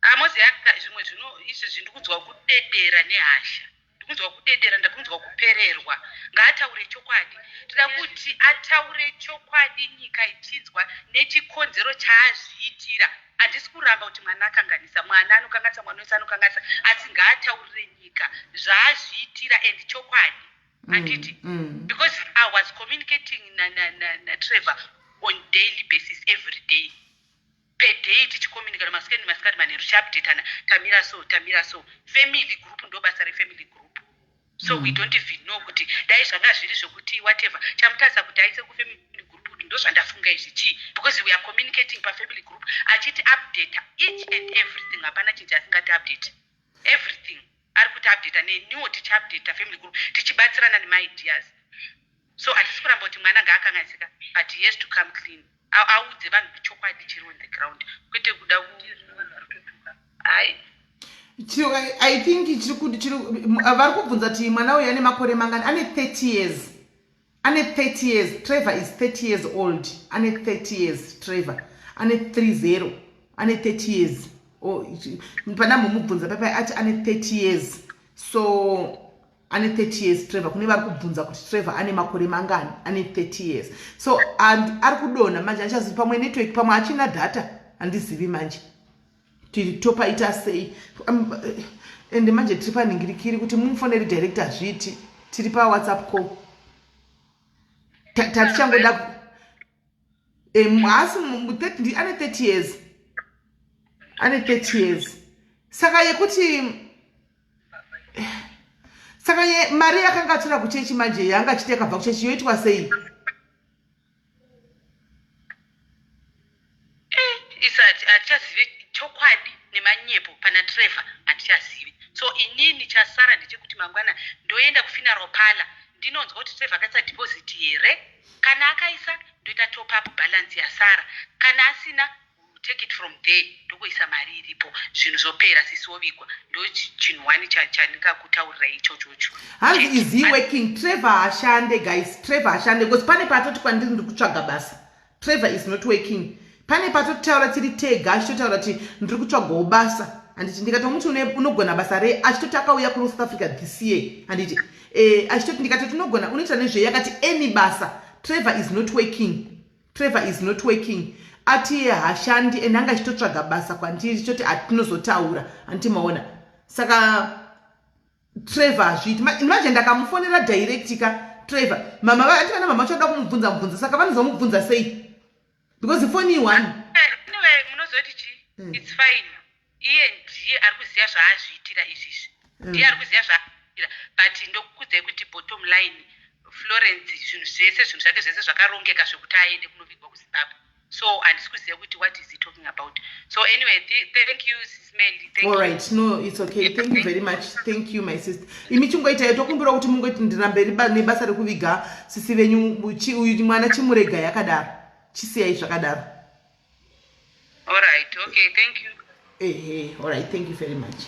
amozi zvimwe izvi ndikudzwa kudedera nehasha ndikunzwa kudedera ndakunzwa kupererwa ngaataure chokwadi tida kuti ataure chokwadi nyika ichinzwa nechikonzero chaazviitira handisi kuramba kuti mwana akanganisa mwana anokanganisa mwana wese anokanganisa asi ngaataurire nyika zvaazviitira and chokwadi handiti because I was communicating na Trevor on daily basis every day per day tichicommunicate masikati manheru tichiupdatana tamira so family group ndo basa refamily group so we don't even know kuti dai zvanga zviri zvokuti whatever chamutasa kuti aise kufamily group kuti ndozvandafunga izvi chii because we are communicating pafamily group achiti update each and everything hapana chinhu asingati update everything ari kuti update neniwo tichiupdate family group tichibatsirana nemaideas so hatisi kuramba kuti mwana ngaakanganisika but he has to come clean audze vanhu chokwadi chiri on the ground kwete kuda I think vari kubvunza kuti mwana uyu ane makore mangani ane 30 years ane 30 years Trevor is 30 years old ane 30 years Trevor ane 30 ane 30 years pana mumubvunza papa ati ane 30 years so ane 30 years Trevor kune vari kubvunza kuti Trevor ane makore mangani ane 30 years so and ari kudonha manje achazivi pamwe network pamwe achina data handizivi manje tiri topaita sei ende manje tiri panhingirikiri kuti mumufoneri director zviti tiri pawhatsapp call tatichangoda asi ane 30 years ane 30 years saka yekuti saka mari yakanga atora kuchechi manje yanga achiti yakabva kuchechi yoitwa sei isati hatichazivi chokwadi nemanyepo pana Trevor hatichazivi so inini chasara ndechekuti mangwana ndoenda kufuneral parlour ndinonzwa kuti Trevor akaisa deposit here kana akaisa ndoita top up balance yasara kana asina take it from there ndokuisa mari iripo zvinhu zvopera sisovigwa ndo chinhu wani chandingakutaurira ichochocho hanzi is he working Trevor ashande guys Trevor ashande because pane patoti kwandiri ndiri kutsvaga basa Trevor is not working pane patotaura tiri tega achitotaura kuti ndiri kutsvagawo basa handiti ndikatomuti unogona basa rei achitoti akauya kuno South Africa this year handiti achitoti ndikatoti unogona unoita nezvei akati any basa Trevor is not working Trevor is not working ati hashandi ende anga achitotsvaga basa kwandiri choti atinozotaura handiti maona saka Trevor hazviiti manje ndakamufonera direct ka Trevor mama vati kana mama choda kumubvunza saka vanozomubvunza sei because phone you one anyway munozoti chi it's fine iye ndiye ari kuziva zvaazviitira izvizvi ndiye ari kuziva zvaazviitira but ndokukudzai kuti bottom line Florence zvinhu zvake zvese zvakarongeka zvekuti aende kunovigwa kuZimbabwe so handisi kuziva kuti what is he talking about so anyway thank you sis Mandy all right no it's okay thank you very much thank you my sister imi chingoitai tokumbira kuti mungoti ndiramberi nebasa rekuviga sisi venyu uyu mwana chimurega yakadaro chisiyai zvakadaro all right okay thank you all right thank you very much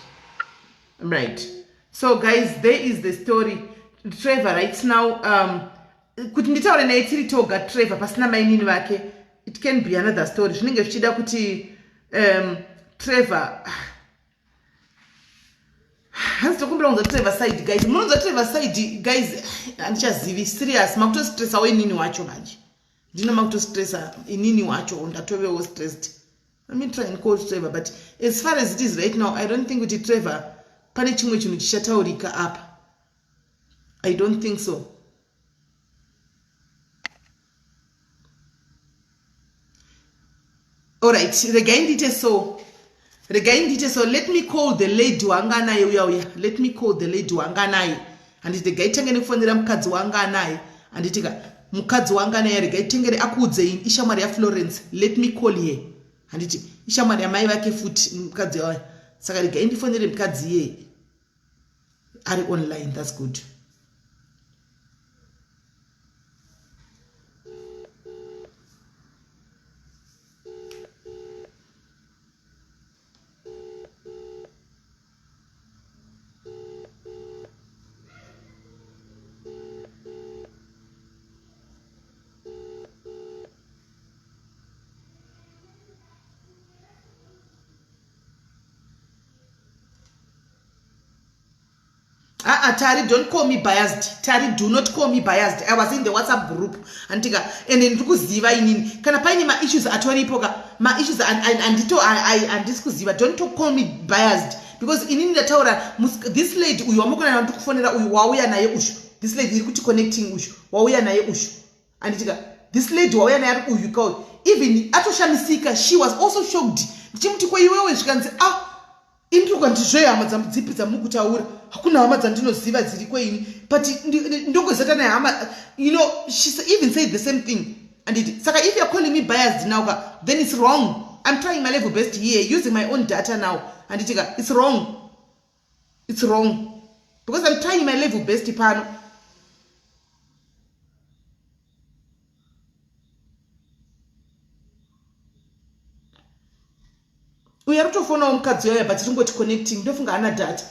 right so guys there is the story Trevor right now kuti nditaure naye tiri toga Trevor pasina mainini vake it can be another story zvinenge zvichida kuti Trevor hanzi tokumbira kunza Trevor side guys munonza Trevor side guys handichazivi serious makutostressa wenini wacho manje ndino makutostressa inini wacho ndatovewo stressed let me try and call Trevor but as far as it is right now I don't think kuti Trevor pane chimwe chinhu chichataurika apa I don't think so Alright, regai ndite so. Let me call the lady wanga naye uya. Let me call the lady wanga naye. Handiti regai tenge nekufonera mukadzi wanga naye. Handitika mukadzi wanga naye regai tengere akuudzeini ishamwari yaFlorence. Let me call her. Handiti ishamwari yamai vake futi mukadzi waya. Saka regai ndifonere mukadzi ye. Ari online, that's good. Tari, don't call me biased. Tari, do not call me biased. I was in the WhatsApp group. And ndikuziva inini. Kana paini ma issues atoripoka. Ma issues and diskuziva. Don't call me biased. Because inini ndataura this lady uyu wamukona na tukufonera uyu wauya naye ushu. This lady iri kuti connecting ushu. Wauya naye ushu. And this lady wauya naye uyu kwa. Even atoshamisika, she was also shocked. Ndichimuti kwa iwewe shikanzi intuka ndizve hama dzipi dzamukutaura hakuna hama dzandinoziva dziri kweini but ndongozata nehama she even said the same thing and saka if you're calling me biased now then it's wrong. I'm trying my level best here using my own data now and it's wrong because I'm trying my level best pano. Uyarutofonawo mukadzi waya but tingoti connecting ndofunga hana data.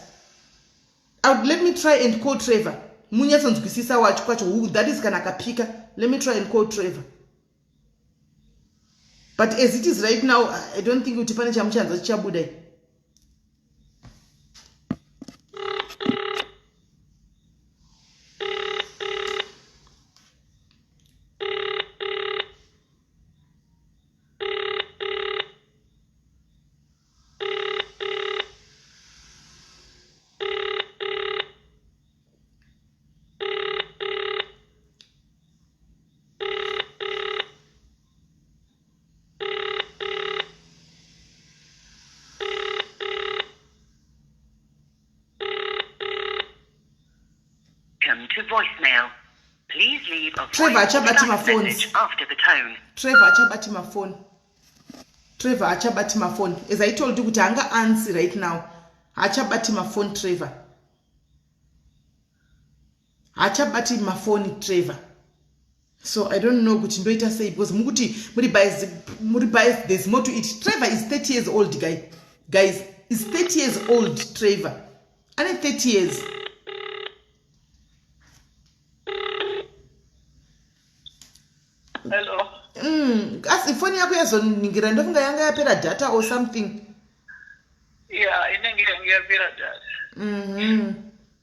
Let me try and call Trevor. Munyatsonzwisisa wacho kwacho that is kana akapika. Let me try and call Trevor. But as it is right now, I don't think kuti pane chamuchanza chichabuda. To voicemail. Please leave a Trevor achabati message after the tone. Trevor achabati my phone. As I told you, kuti anga answer right now. Achabati my phone, Trevor. Achabati my phone, Trevor. So I don't know kuti ndoita say because muri bias there's more to it. Trevor is 30 years old, guys. Is 30 years old, Trevor. And 30 years. Hello. Asi phone yako yazoningira ndofunga yanga yapera data or something. Yeah, inenge yapera data.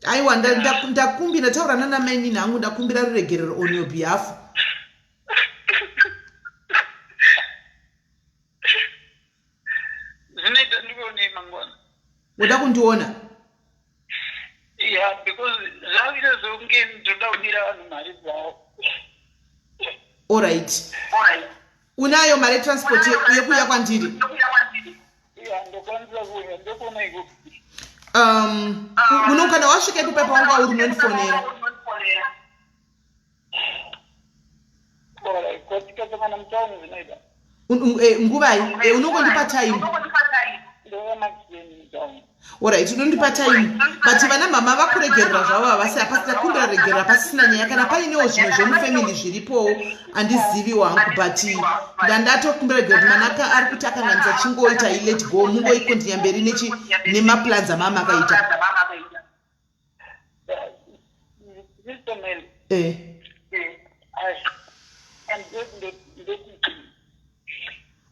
Aiwa ndakumbira taura nana maini nangu ndakumbira ruregerero on your behalf. Zvinoita ndikuone mangwana. Uda kundiona? Yeah, because zvavira zvonge ndoda kudira vanhu mari dzavo. Alright. Unayo mari transport yekuya kwandiri? Yeah, ndokwanisa kuya ndokona iko. Unokana wasvika ipapo wanga uri nonifonera. Alright, kwatikasangana mutauni zvinoita. Nguvai? Unongondipa time? Ndova maximum mutauni. Alright, unondipa time. But vana mama vakuregerera zvavo havasi hapasina kumbira regerera pasisina nyaya kana painewo zvimwe zvemufamily zviripowo handizivi wangu but ndandatokumbira regerera kuti manaka ari kuti akanganisa chingoita let go mungoikontinya mberi nemaplans amama akaita.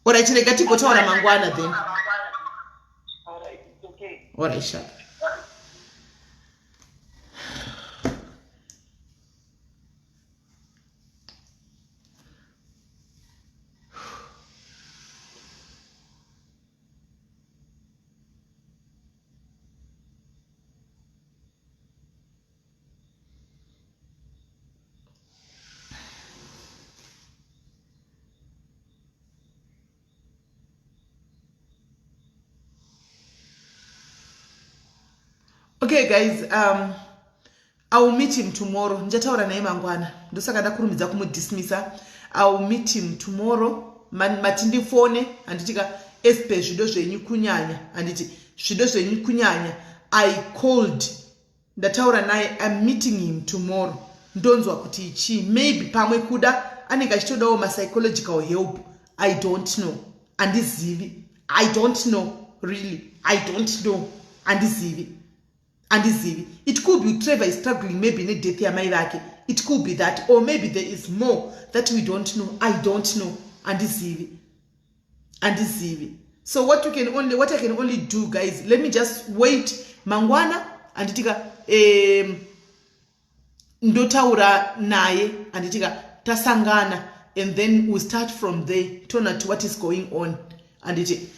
Alright, rega tigotaura mangwana then. Alright, sharp. Okay guys, I will meet him tomorrow. Njataura naye mangwana. Ndosaka ndakurumidza kumudismissa. I will meet him tomorrow. Matindi phone anditika espe zvido zvenyu kunyanya. Anditi zvido zvenyu kunyanya. I called. Ndataura naye, I'm meeting him tomorrow. Ndonzwa kuti ichi maybe pamwe kuda anenge achitodawo ma psychological help. I don't know. Andizivi. I don't know. Really. I don't know. Andizivi. It could be Trevor is struggling maybe in a death yamai vake. It could be that, or maybe there is more that we don't know. I don't know. Andizivi. So what I can only do, guys, let me just wait. Mangwana anditika ndotaura naye anditika tasangana, and then we start from there. Turn to what is going on. Anditi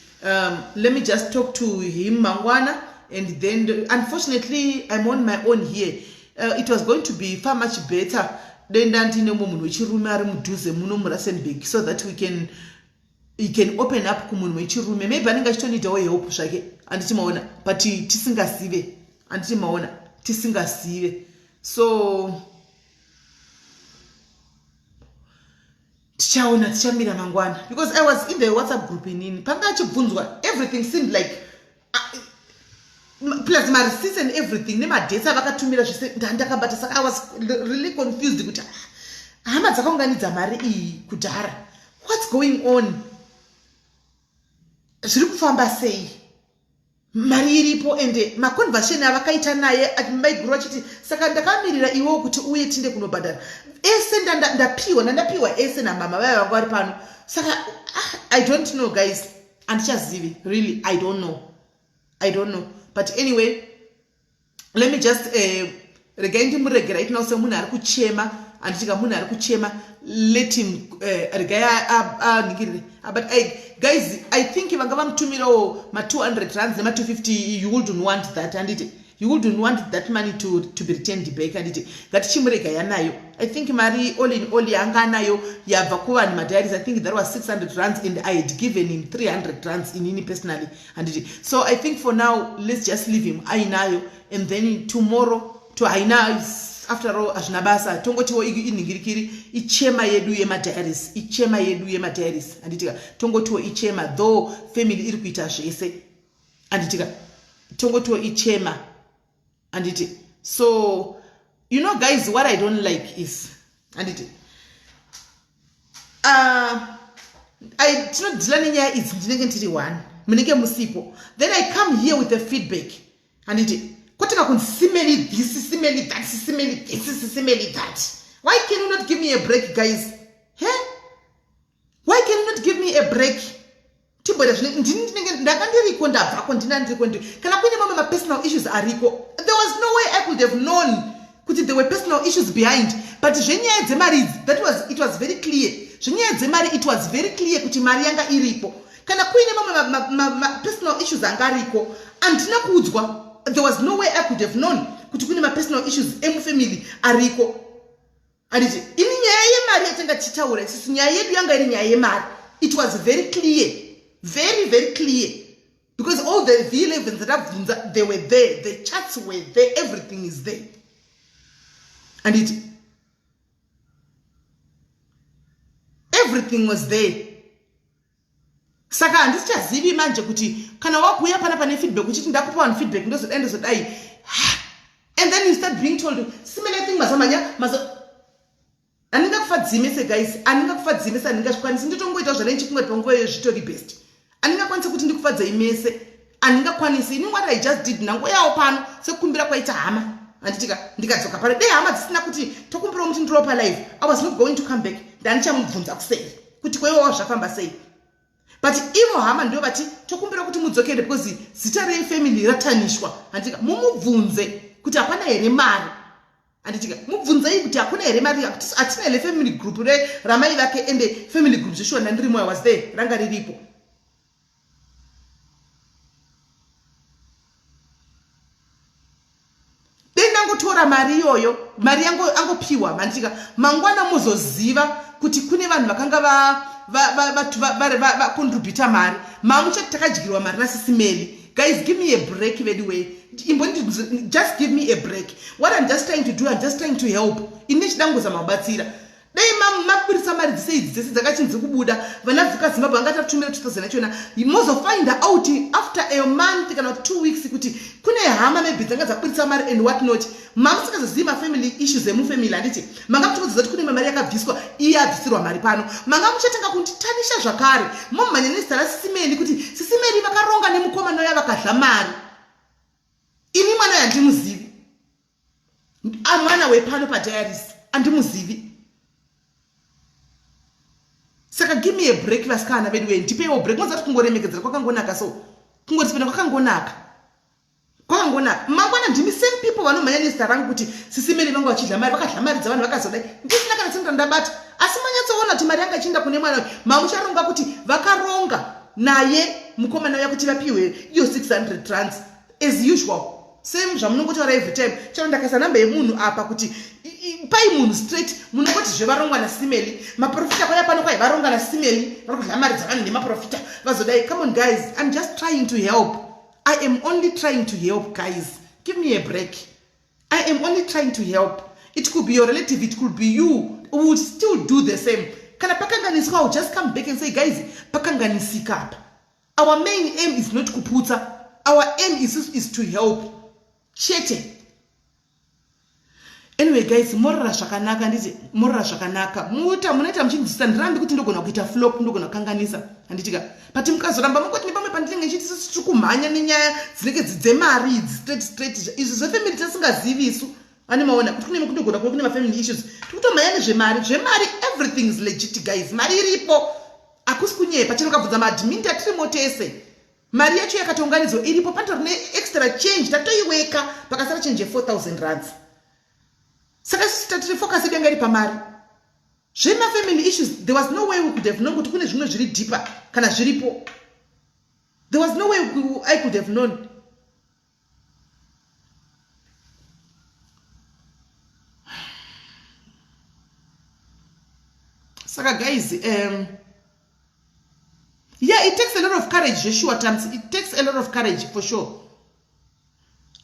let me just talk to him Mangwana. And then, unfortunately, I'm on my own here. It was going to be far much better than so that he can open up kumunhu wechirume. Maybe anenge achitoniitawo help zvake andichimaona, but tisingasive. So tichamira mangwana, because I was in the WhatsApp group inini panga achibvunzwa, everything seemed like plus my receipts and everything nemadata vakatumira zvese ndakabata. Saka I was really confused kuti hama dzakaunganidza mari iyi kudhara, what's going on, zviri kufamba sei, mari iripo, ende maconversation avakaita naye maiguru achiti saka ndakamirira iwo kuti uye tinde kunobhadhara ese ndapiwa ese namama vaya vangu vari pano. Saka I don't know guys, andichazivi, really I don't know. But anyway, let me just regain him right now. So muna kuchema and muna kuchema, let him regaya. But guys, I think if I give him 200 rands, 250, you wouldn't want that, and you wouldn't want that money to be returned back, and that chimrega yanayo. I think Mari all in all yanganayo yavakuwa and Madaris. I think that was 600 rands, and I had given him 300 rands in any personally, and so I think for now let's just leave him ainayo, and then tomorrow to aina after all ashnabasa tongotiwo iningirikiri ichema yedu yemadaris, and tongotiwo ichema though family iri kuita zvese, and tongotiwo ichema. And so, you know guys, what I don't like is, and I not dealing here is negative one. Musipo. Then I come here with the feedback, and similarly this, similarly that, similarly this, similarly that. Why can you not give me a break, guys? Why can you not give me a break? There was no way I could have known there were personal issues behind. But it was very clear. It was very clear kuti Marianga iripo. Kana kuine mama personal issues angariko. Antina kudzwa. There was no way I could have known kuti kuine personal issues emu family ariko. Anditi ini nyaya yemari yatenga tichaura isusu nyaya yedu yanga iri nyaya yemari. It was very clear. Very, very clear. Because all the V11s that I've done, they were there. The charts were there. Everything is there. And everything was there. Saka andichazivi manje kuti kana wakuya pana pane feedback kuti ndakupa one feedback ndozodai. And then you start being told similar thing mazamanya aninga kufadzimese guys, aninga kufadzimese, aninga kwanisi nditongoita zvalenchi kumwe tongoyo zvitori best. Aninga kwanisi kuti ndikufadza imese, aninga kwanisi ini what I just did nango yawo pano sekumbira kwaita hama. Anditika ndikadzoka pale dei hama dzisina kuti tokumbira muti ndropa live. I was not going to come back. Ndanichamubvunza kusei kuti kwewo zvafamba sei. But ivo hama ndio vati tokumbira kuti mudzokere because zita refamily ratanishwa. Anditika mumubvunze kuti hapana here mari. Anditika mubvunzei kuti hakuna here mari kuti atina hele family group ramai vake ende family group zvishwa ndirimo I was there ranga riripo. Tora mari yoyo, mari angopiwa mantika mangwana muzoziva kuti kune vanhu vakanga va contribute mari mamucha takajigirwa mari nasisimeli Guys, give me a break anyway. Just give me a break. What I'm just trying to do, I'm just trying to help. Inishdanguza mabatsira. Dai makwirisa mari dzese dzakachinzi kubuda vana vhika Zimbabwe vanga tatumira 2000 achona mozofind out after a month kana 2 weeks kuti kune hama maybe dzanga dzakwirisa mari and what not. Mamusikazozivi mafamily issues emufamily handiti manga muchikudzidza kuti kune mari yakabviswa iye abvisirwa mari pano manga muchatenga kunditanisha zvakare momhanya nezita rasisimeni kuti sisimeni vakaronga nemukomana uya vakadla mari. Ini mwana yandimuzivi mwana wepano padiaries andimuzivi. Saka give me a break vasikana vedu we ndipewo break mozati kungoremekedzera kwakangonaka so kungotisipenda kwakangonaka mangwana ndimi same people vanomhanya nezita rangu kuti sisimeni vanga vachidla mari vakadla mari dzavanhu vakazodai ndisina kana sendra ndabata asi manyatsoona kuti mari yanga ichienda kune mwana mamucharonga kuti vakaronga naye mukomana uya kuti vapiwe iyo 600 rands as usual same zvamunongotaura every time chero ndakaisa namba yemunhu apa kuti pai munhu straight munongoti zvevarongwa nasimeli maprofita kwaya pano kwai varonga nasimeli vari kudla mari dzavanhu nemaprofita vazodai. Come on guys, I'm just trying to help. I am only trying to help guys. Give me a break. I am only trying to help. It could be your relative, it could be you who would still do the same. Kana pakanganisika, I'll just come back and say guys pakanganisika apa. Our main aim is not kuputsa. Our aim is to help. Chete. Anyway guys, morara zvakanaka nditi morara zvakanaka munoita muchinzisa ndirambi kuti ndogona kuita flop ndogona kukanganisa handitika but mukazoramba mungoti nepamwe pandinenge nchiti tiri kumhanya nenyaya dzinenge dzemari straight izvi zvefamily tisingazivi isu ane maona kuti kune kundogona kune mafamily issues tikutomhanya nezvemari everything is legit guys. Mari iripo akusi kunyepa chero kabvudza maadmin tatirimo tese mari yacho yakatonganidzwa iripo patori neextra change tatoiweka pakasara change 4000 rands. Saka tatiri focus yedu yanga iri pamari zvemafamily issues. There was no way we could have known kuti kune zvimwe zviri deeper kana zviripo. There was no way I could have known. Saka guys, yeah, it takes a lot of courage, sure times. It takes a lot of courage for sure.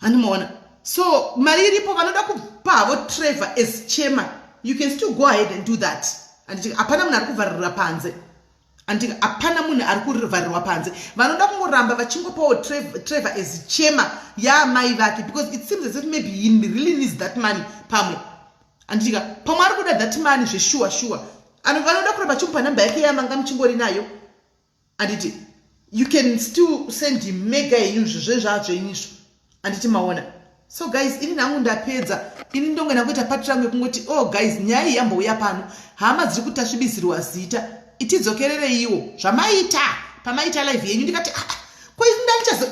Animona. So mariripo vanoda kupa Trevor as chairman, you can still go ahead and do that. And apana munhu ari kuvharirwa panze. And apana munhu ari kuvharirwa panze. Vanoda kungoramba vachingopawo Trevor as chairman mai vake because it seems as if maybe he really needs that money pamwe. And pamwe ari kuda that money sure. And vanoda kuramba vachimupa namba yake yamanga muchingori nayo. And you can still send him mega yinhu zvezvazvo inisvo. And maona. So guys, ini nangu ndapedza. Ini ndongena kuita part yangu yekungoti oh guys, nyaya yambouya pano. Hama dziri kutasvibisirwa zita. Itidzokerere iwo. Zvamaita pamaita live yenyu ndikati kwa izi ndanichazo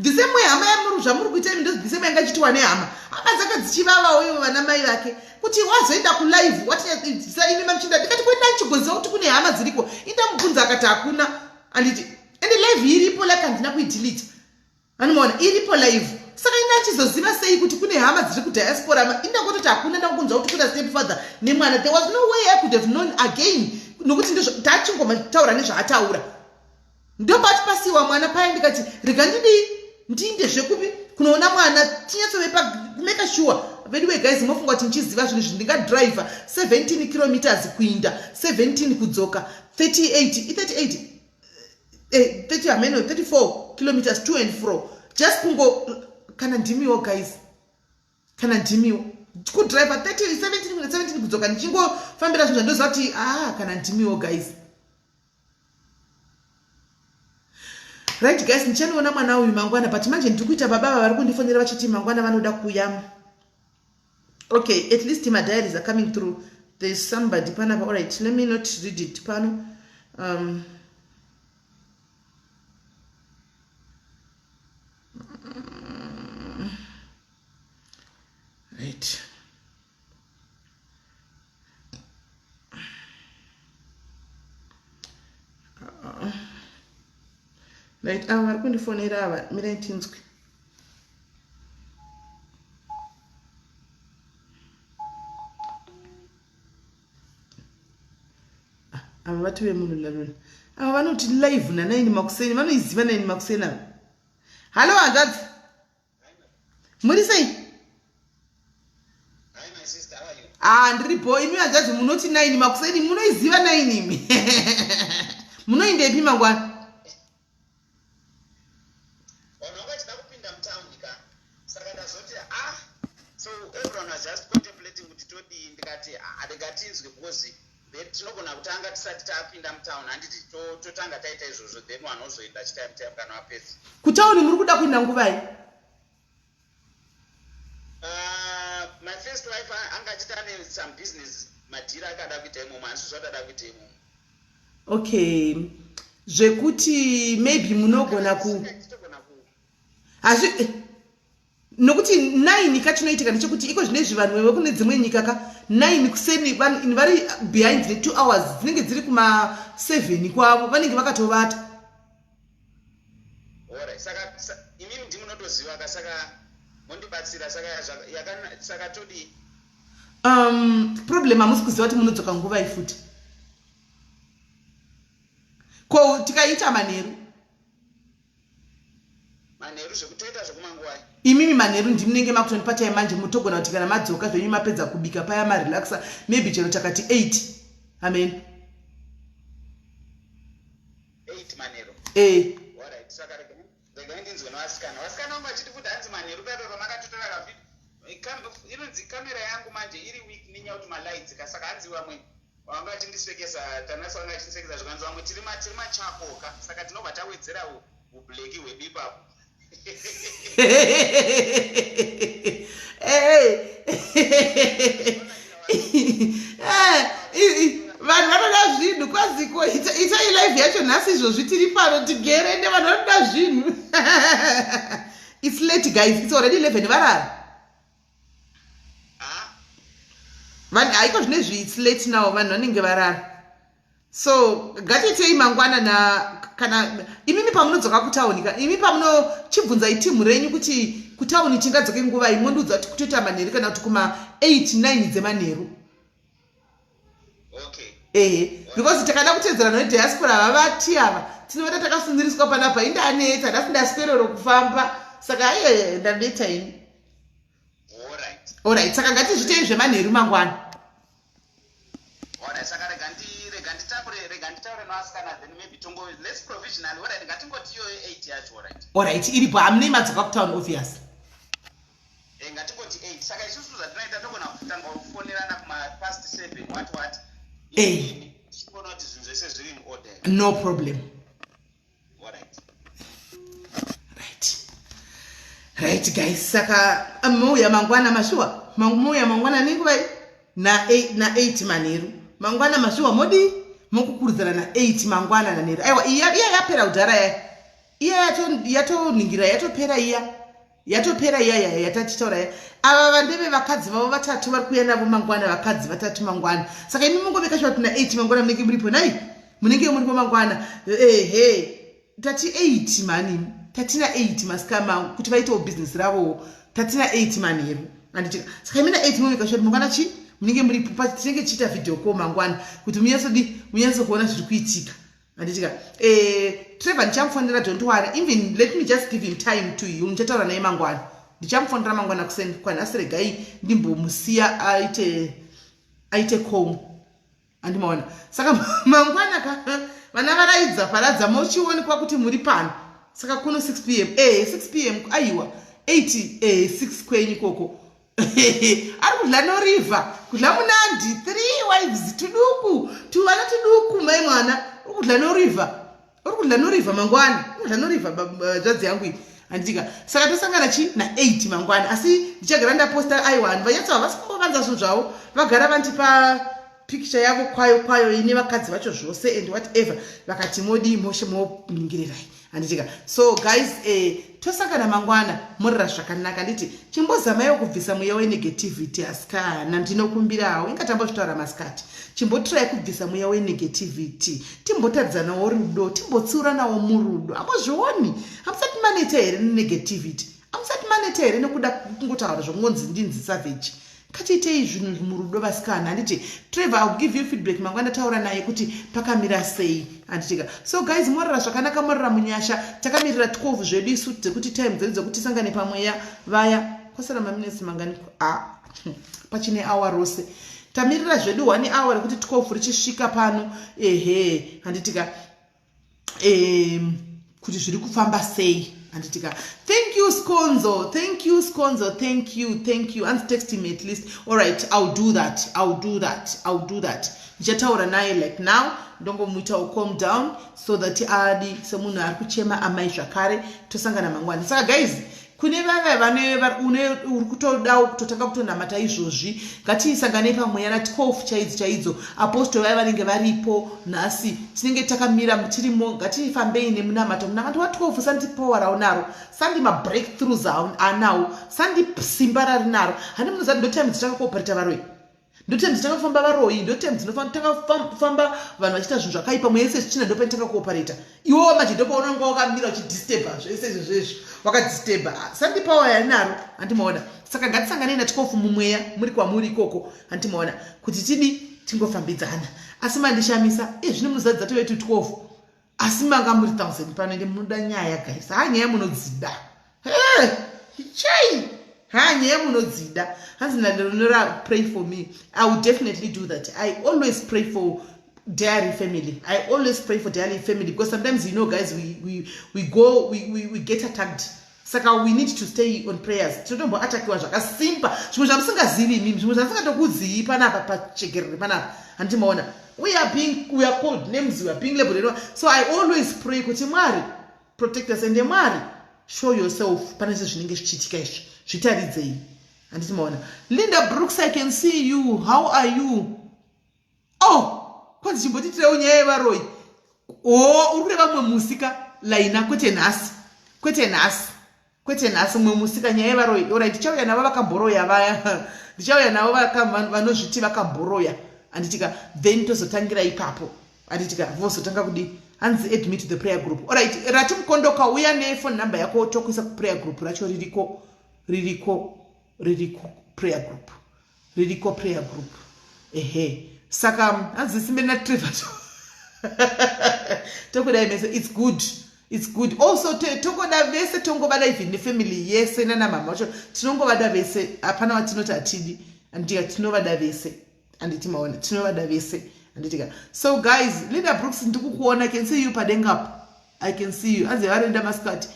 the same way hama yamuru zvamuri kuita imi ndozi the same way yanga chitiwa nehama. Hama dzaka dzichivava uyo vana mai vake. Kuti wazoenda ku live what sa ini mamchinda ndikati kwenda chigoza kuti kune hama dziriko. Indamubvunza akati hakuna. And live iripo like andina kuidelete. Anomaona iripo live. Saka inachizoziva sei kuti kune hama dziri kudiaspora indangototi hakuna ndakubvunza kuti kuna stepfather nemwana. There was no way I could have known again nokuti tachingomataura nezvaataura ndopati pasiwa mwana paya ndikati rega ndinde zvekupi kunoona mwana tinyatsove make sure anyway guys mofunga kuti ndichiziva zvinhu izvi ndingadriver 17 kilometers kuinda 17 kudzoka 34 kilometers to and fro just kungo kana ndimiwo guys kana ndimiwo kudriver 17 kudzoka ndichingofambira zvinhu zvandoziva kuti kana ndimiwo guys. Right guys, ndichanoona mwana uyu mangwana but manje ndikuita baba vari kundifonera vachiti mangwana vanoda kuuya. Okay, at least my diaries are coming through. There's somebody panapa. All right, let me not read it pano. Right. Right, vari kundifonera ava mira tinzwi. Ava vati vemunhu laloni ava vanoti live na9 makuseni vanoiziva 9 makuseni ava Halo hanzvadzi. Muri sei? Hi my sister, how are you? Ndiripo. Imi hanzvadzi munoti 9 makuseni munoiziva 9 imi. Munoendepi mangwana? Wangachida kupinda mutaundi ka. Saka ndazoti so everyone was just contemplating kuti todi ndikati ndikatinzwe because tinogona kutanga tisati tapinda mutauni handiti totanga taita izvozvo then wanozoenda chitime kana wapedza. Kutauni muri kuda kuenda nguvai? My first wife angachita some business madhira akada kuita imomo handisi zvadada kuita imomo. Okay. Zvekuti maybe munogona ku hazvi nokuti 9 kachinoitika ndechekuti iko zvinezvi vanhu vewe kune dzimwe nyika ka 9 kuseni vari behind the 2 hours dzinenge dziri kuma 7 kwavo vanenge vakatovata. Alright, saka imimi ndimunotoziva ka saka mondibatsira saka todi problem hamusi kuziva kuti munodzoka nguva ifuti ko tikaita manheru zvekutoita zvokumanguwai. Imimi manheru ndimunenge makutondipa time manje mutogona kuti kana madzoka zvenyu mapedza kubika paya marelaxa maybe chero takati 8. Amen. 8 manheru. Alright, saka regai ndinzwe navasikana. Vasikana vangu vachiti futi hanzi manheru paipa pamakatotora kavhidhi. Inonzi kamera yangu manje iri weak nenyaya kuti malights ka saka hanzi vamwe vanga vachindisekesa tanasa vanga vachindisekesa zvikanzi vamwe tiri machapoka saka tinobva tawedzera ubleki hwebipapo. vanhu vanoda zvinhu kwaziko itai live yacho nhasi izvozvi tiri pano tigerende vanhu vanoda zvinhu. It's late guys, it's already 11 varara. Haiko zvinezvi it's late now vanhu vanenge varara. So ngatitei mangwana kana imimi pamunodzoka kutauni ka imi pamunochibvunza itimu renyu kuti kutauni tingadzoke nguva imwe ndiudza kuti kutoita manheru kana kuti kuma 8-9 dzemanheru. Okay. Because takada kutedzerana nediaspora vavati ava tinovata takasunziriswa panapa indaneta ndasindasperero kufamba saka ndadeta ini. Alright, saka ngatizvitei zvemanheru mangwana. Saka rega nditaure navasikana then maybe tongo less provisional. Alright, ngatingoti iyo 8 yacho. Alright, iripo hamunei madzoka kutauni obvious. Ngatingoti 8. Saka isusu zvatinoita togona kutanga kufonerana kuma past 7 what. Tichiona kuti zvinhu zvese zviri in order. No problem. Right guys, saka mauya mangwana mashuwa. Mauya mangwana ninguvai na 8 manheru. Mangwana mashuwa modi mukukurudzana na 8 mangwana nanheru. Aiwa iya yapera kudhara iya yatoningira yatopera iya. Yatopera iya yatachitaura iya. Ava vandeve vakadzi vavo vatatu vari kuuya navo mangwana, vakadzi vatatu mangwana. Saka imi mungoveka shoti na 8 mangwana munenge muripo nai. Munenge muripo mangwana. Tati 8 mani. Tatina 8 maskama kuti vaitewo business ravo. Tatina 8 manheru. Anditika. Saka imi na 8 mungoveka shoti mangwana chi munenge muripo tinenge chiita video call mangwana kuti munyaso kuona zviri kuitika. Anditika. Trevor nichamufondera, don't worry. Even let me just give him time to you. Ndichataura naye mangwana. Ndichamufondera mangwana kuseni kwanhasi regai ndimbomusiya aite call. Andimaona. Saka mangwana vana varaidza paradza mochionekwa kuti muri pano. Saka kuno 6 p.m. 6 p.m. aiwa 6 kwenyu koko. Ari kudla noriva kudla munandi 3 wives tuduku tuvana tuduku mai mwana uri kudla noriva mangwana kudla noriva dzadzi yangu iyi andika. Saka tosangana na 8 mangwana asi ndichagara ndaposta i1 vanyatsa vasikumbovanza zvinhu zvavo vagara vandipa picture yavo kwayo ine vakadzi vacho zvose and whatever vakati modi moningirirai anditika. So guys tosangana mangwana murira zvakanaka. Nditi chimbozamaiwo kubvisa mweya wenegativity asikana ndinokumbirawo ingatambozvitaura masikati chimbotirai kubvisa mweya wenegativity timbotadzanawo rudo timbotsiuranawo murudo. Amozvioni hamusati maneta here nenegativity? Hamusati maneta here nekuda kungotaura zvokungonzi ndinzi savage? Katiitei zvinhu murudo vasikana. Handiti Trevor, I'll give you feedback mangwana taura naye kuti pakamira sei. Handitika. So guys, morara zvakanaka, morara munyasha. Takamirira 12 zvedu isu dzekuti time dzedu dzekuti sangane pamweya vaya. Kwasara maminutes mangani pachine hour rose. Tamirira zvedu 1 hour kuti 12 richisvika pano. Handitika kuti zviri kufamba sei. Handitika. Thank you Skonzo. Thank you Skonzo. Thank you. And text him at least. All right, I'll do that. Nichataura naye like now. Ndongo muita calm down so that adi semunhu ari kuchema amai zvakare tosangana mangwana. Saka guys, kune vane uri kutodawo kutotanga kutonamata izvozvi, ngatiisanganei pamweya na 12 chaidzo. Apostle vaya vanenge varipo nhasi tinenge takamira tirimo, ngatifambei nemunamato. Munamato wa 12 sandi power raunaro, sandi mabreakthroughs anawo, sandi simba rarinaro. Hani munozati ndo time dzitanga kuoperata varoi, ndo time dzitanga kufamba varoi, ndo time dzinotanga kufamba vanhu vachita zvinhu zvakaipa. Mwese zvichina ndo paitanga kuoperata. Iwo machidopa unonga wakamira uchidisturba zvese zvezvo wakadisturba. Sandi power yarinaro. Handimaona. Saka ngatisanganei na 12 mumweya muri kwamuri ikoko. Handimaona kuti tidi tingofambidzana. Asi mandishamisa zvino munozadza tovetu 12 asi manga muri 1000 pano ndi munoda nyaya guys. Nyaya munodzida. Chai nyaya munodzida. Hanzi ndandonora pray for me. I will definitely do that. I always pray for Diary family. I always pray for Diary family because sometimes guys, we get attacked. Saka we need to stay on prayers. Tinotombo atakiwa zvakasimba. Zvimwe zvamusingazivi imimi, zvimwe zvamusingatokuzivi panapa pachekerere panapa. Handimaona. We are called names, we are being labeled. So I always pray kuti Mwari protect us, and Mwari show yourself pane zvinenge zvichiitika izvi. Zvitaridzei. Handimaona. Linda Brooks, I can see you. How are you? Kwanzi chimbotitirawo nyaya yevaroi. Uri vamwe musika laina kwete nhasi. Kwete nhasi mwe musika nyaya yevaroi. Alright, ndichauya navo vakamboroya vaya. Ndichauya navo vanozviti vakamboroya. Handitika then tozotangira ipapo. Handitika vozotanga kudi. Hanzi add me to the prayer group. Alright, rati mukondoka uya nephone number yako tokuisa ku prayer group racho ririko prayer group. Ririko prayer group. Saka hanzisimbe na Trevor. Tokoda imese it's good. Also tokoda vese tongobada even the family yese nana mama wacho tinongobada vese apana watinoti atidi andika tinovada vese anditimaona tinovada vese anditika. So guys, Linda Brooks ndikukuona, I can see you padenga. I can see you. Anze varenda maskati.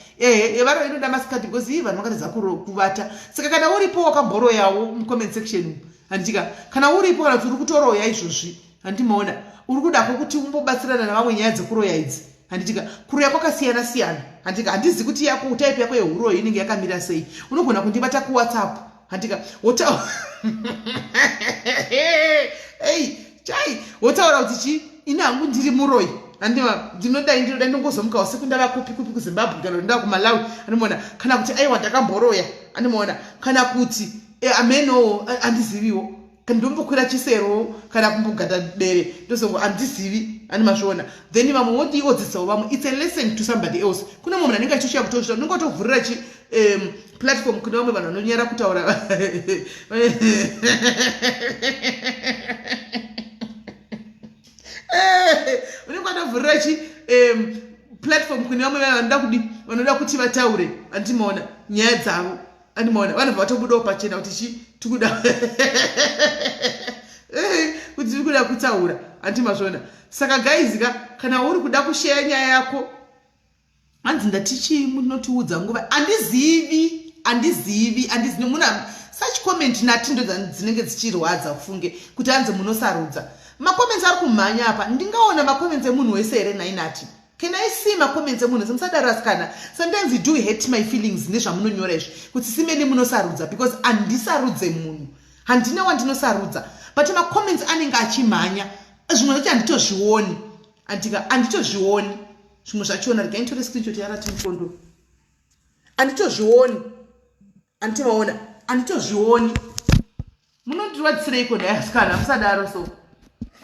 Varenda maskati because even vakatadza kuvata. Saka kana uripo wakamboro yawo mu comment section. Handitika kana uripo kana turi kutoroya izvozvi. Handimaona. Uri kuda kuti umbobatsirana na vamwe nyaya dzekuroya idzi. Handitika kuroya kwakasiyana. Handitika handizi kuti yako type yako yehuroyi inenge yakamira sei. Unogona kundibata ku WhatsApp. Handitika chai wotaura kuti inangu ndiri muroyi. Ndinoda ndinongozomuka usiku ndava kupi ku Zimbabwe kana ndava ku Malawi. Handimaona kana kuti aiwa ndakamboroya. Handimaona kana kuti ameno andiziviwo. Kana ndombokwira chisero kana kumbogada bere ndosongo andizivi animazviona. Then vamwe wodiwodzisawo vamwe. It's a lesson to somebody else. Kuna munhu anenge achishaya kutozvita ndingotovhurira platform kuna vamwe vanhu vanonyara kutaura. Unenge watovhurira platform kuna vamwe vanoda kuti vataure. Handimaona nyaya dzavo. Handimaona vanhu vatobudawo pachena kuti tikuda kuti tikuda kutaura. Handimaona. Saka guys kana uri kuda kushare nyaya yako hanzi ndatichi munotiudza nguva. Andizivi muna such comment nati ndo dzinenge dzichirwadza kufunge kuti hanzi munosarudza. Makomenzi ari kumhanya apa. Ndingaona makomenzi emunhu wese here nainati. Can I see makomenzi emunhu? Semusadaраskana. Sometimes you do hate my feelings nezvamunonyora izvi kuti simeni munosarudza because andisarudze munhu. Handina wandinosarudza. But makomenzi anenge achimhanya. Zvimwe zvacho handitozvioni. Handitozvioni. Zvimwe zvachona rega nditore screenshot yarati mukondo. Handitozvioni. Handimaona. Handitozvioni. Munondirwadzisereiko ndayaskana musadaro so.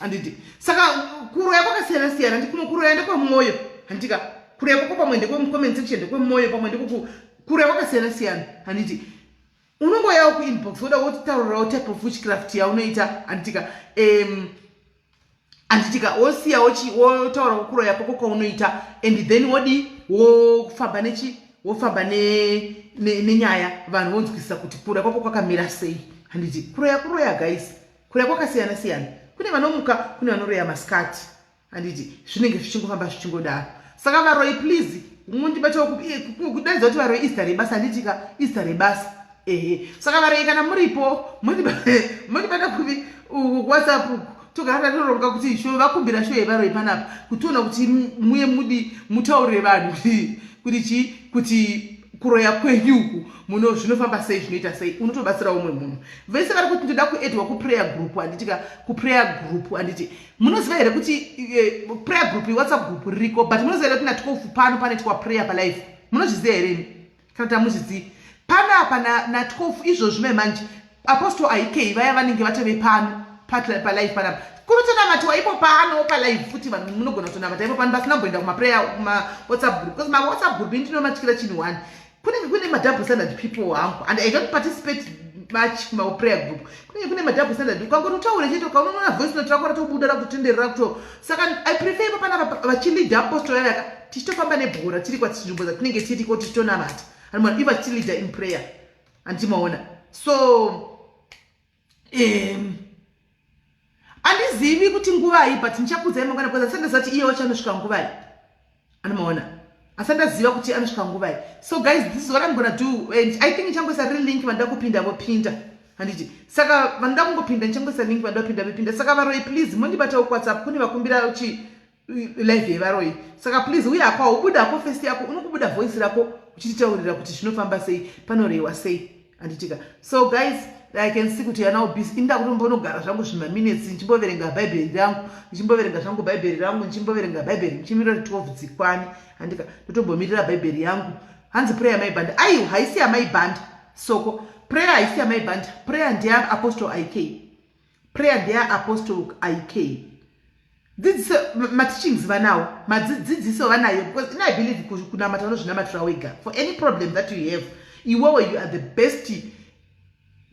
Handiti. Saka kuroya kwakasiyana ndikunokuroya ndekwemoyo. Handika kuroya kwako pamwe ndekwe comment section ndekwemoyo pamwe ndekuku kuroya kwakasiyana. Handiti. unongoyawo kuinbox woda wotitaurirawo type of witchcraft yaunoita anditika wosiya wotaura kukuro yako kwaunoita and then wodi wofamba wofamba nenyaya vanhu vonzwisisa kuti kura kwako kwakamira sei. Handiti kuroya guys, kuroya kwakasiyana siyana. Kune vanomuka, kune vanoroya maskati. Handiti zvinenge zvichingofamba zvichingodaro. Saka varoyi please mundibata kudaidza kuti varoyi Easter rebasa. Handitika Easter rebasa. Saka varoyi kana muripo mundibata kuvi WhatsApp togara toronga kuti sho vakumbira sho yevaroyi panapa kutiona kuti muye mudi mutaurire vanhu kuti kuroya kwenyuku muno zvinofamba sei zvinoita sei unotobatsira umwe munhu vese vari kuti ndoda kuedwa kuprayer group. Handitika kuprayer group handiti munoziva here kuti prayer group WhatsApp group ririko but munoziva here kuti na12 pano panoitwa prayer palife munozviziva here kana kuti hamuzvizivi panapa na12 izvozvi memanje Apostle IK vaya vanenge vatove pano palife panapa kunotonamatiwa ipo pano palive futi vanhu munogona kutonamata ipo pano pasina kumboenda WhatsApp group because WhatsApp group ndinomatyira chinhu one kune madouble standard people hangu and I don't participate much kuma prayer group kune madouble standard ukangoti utaure chete ukaona voice note rako ratobuda rakutenderera kuto saka I prefer ipo pana vachilida apostle yaka tichitofamba nebhora tiri kwatinzvimbo dzatinenge tiriko tichitonamata and iva tichilida in prayer andimaona so andizivi kuti nguvai but ndichakudzai mangwana because asandazati iye wachanosvika nguvai anomaona asandaziva kuti anosvika nguvai. So guys, this is what I'm gonna do and I think nichangoisa ri link vanoda kupinda vopinda handiti saka vanoda kungopinda nichangoisa link vanoda kupinda vopinda saka varoyi please mondibatawo WhatsApp kune vakumbira uchi live yevaroyi saka please uye akwa ubudako face yako unokubuda voice rako uchititaurira kuti zvinofamba sei panorewa sei handitika. So guys, I can see kuti yana busy inda kuti mbonogara zvangu zvima minutes nchimboverenga Bible rangu nchimboverenga zvangu Bible rangu nchimboverenga Bible nchimirira 12 dzikwani handika ndotombomirira Bible yangu hanzi prayer my band ayo haisi ya my band soko prayer haisi ya my band prayer ndiya Apostle IK prayer ndiya Apostle IK this my teachings vanawo madzidziso vanayo because I believe kunamata unozvinamatira wega for any problem that you have iwewe you are the best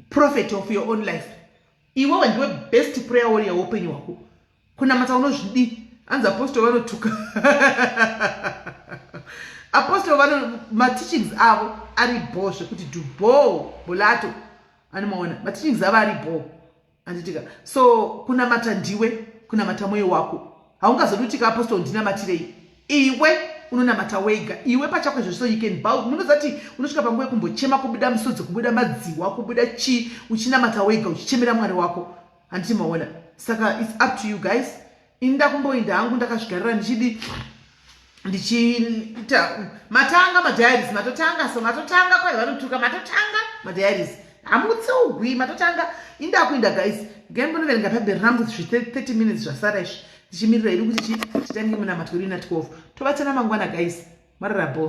prophet of your own life. Iwewe ndiwe best prayer warrior woupenyu hwako. Kunamata unozvidi anzi apostle vanotuka apostle vano mateachings avo ari bo zvekuti dubo bolato anomaona mateachings avo ari bo anditika. So kunamata ndiwe kunamata mwoyo wako haungazodoti ka apostle ndinamatirei iwe unonamata wega iwe pachako izvo so you can bow munozati unosvika panguva yekumbochema kubuda musodzi kubuda madziwa kubuda chi uchinamata wega uchichemera mwari wako handiti maona. Saka it's up to you guys. Inda kumboinda hangu ndakazvigarira ndichiita matanga madiaries matotanga so matotanga kwai vanotuka matotanga madiaries hamutseugwi matotanga inda kuinda guys ngembonoverenga Bible rangu 30 minutes zvasara izvi ndichimirira iri kuti chitange muna matwiri na 12 tobatsana mangwana guys mararabo.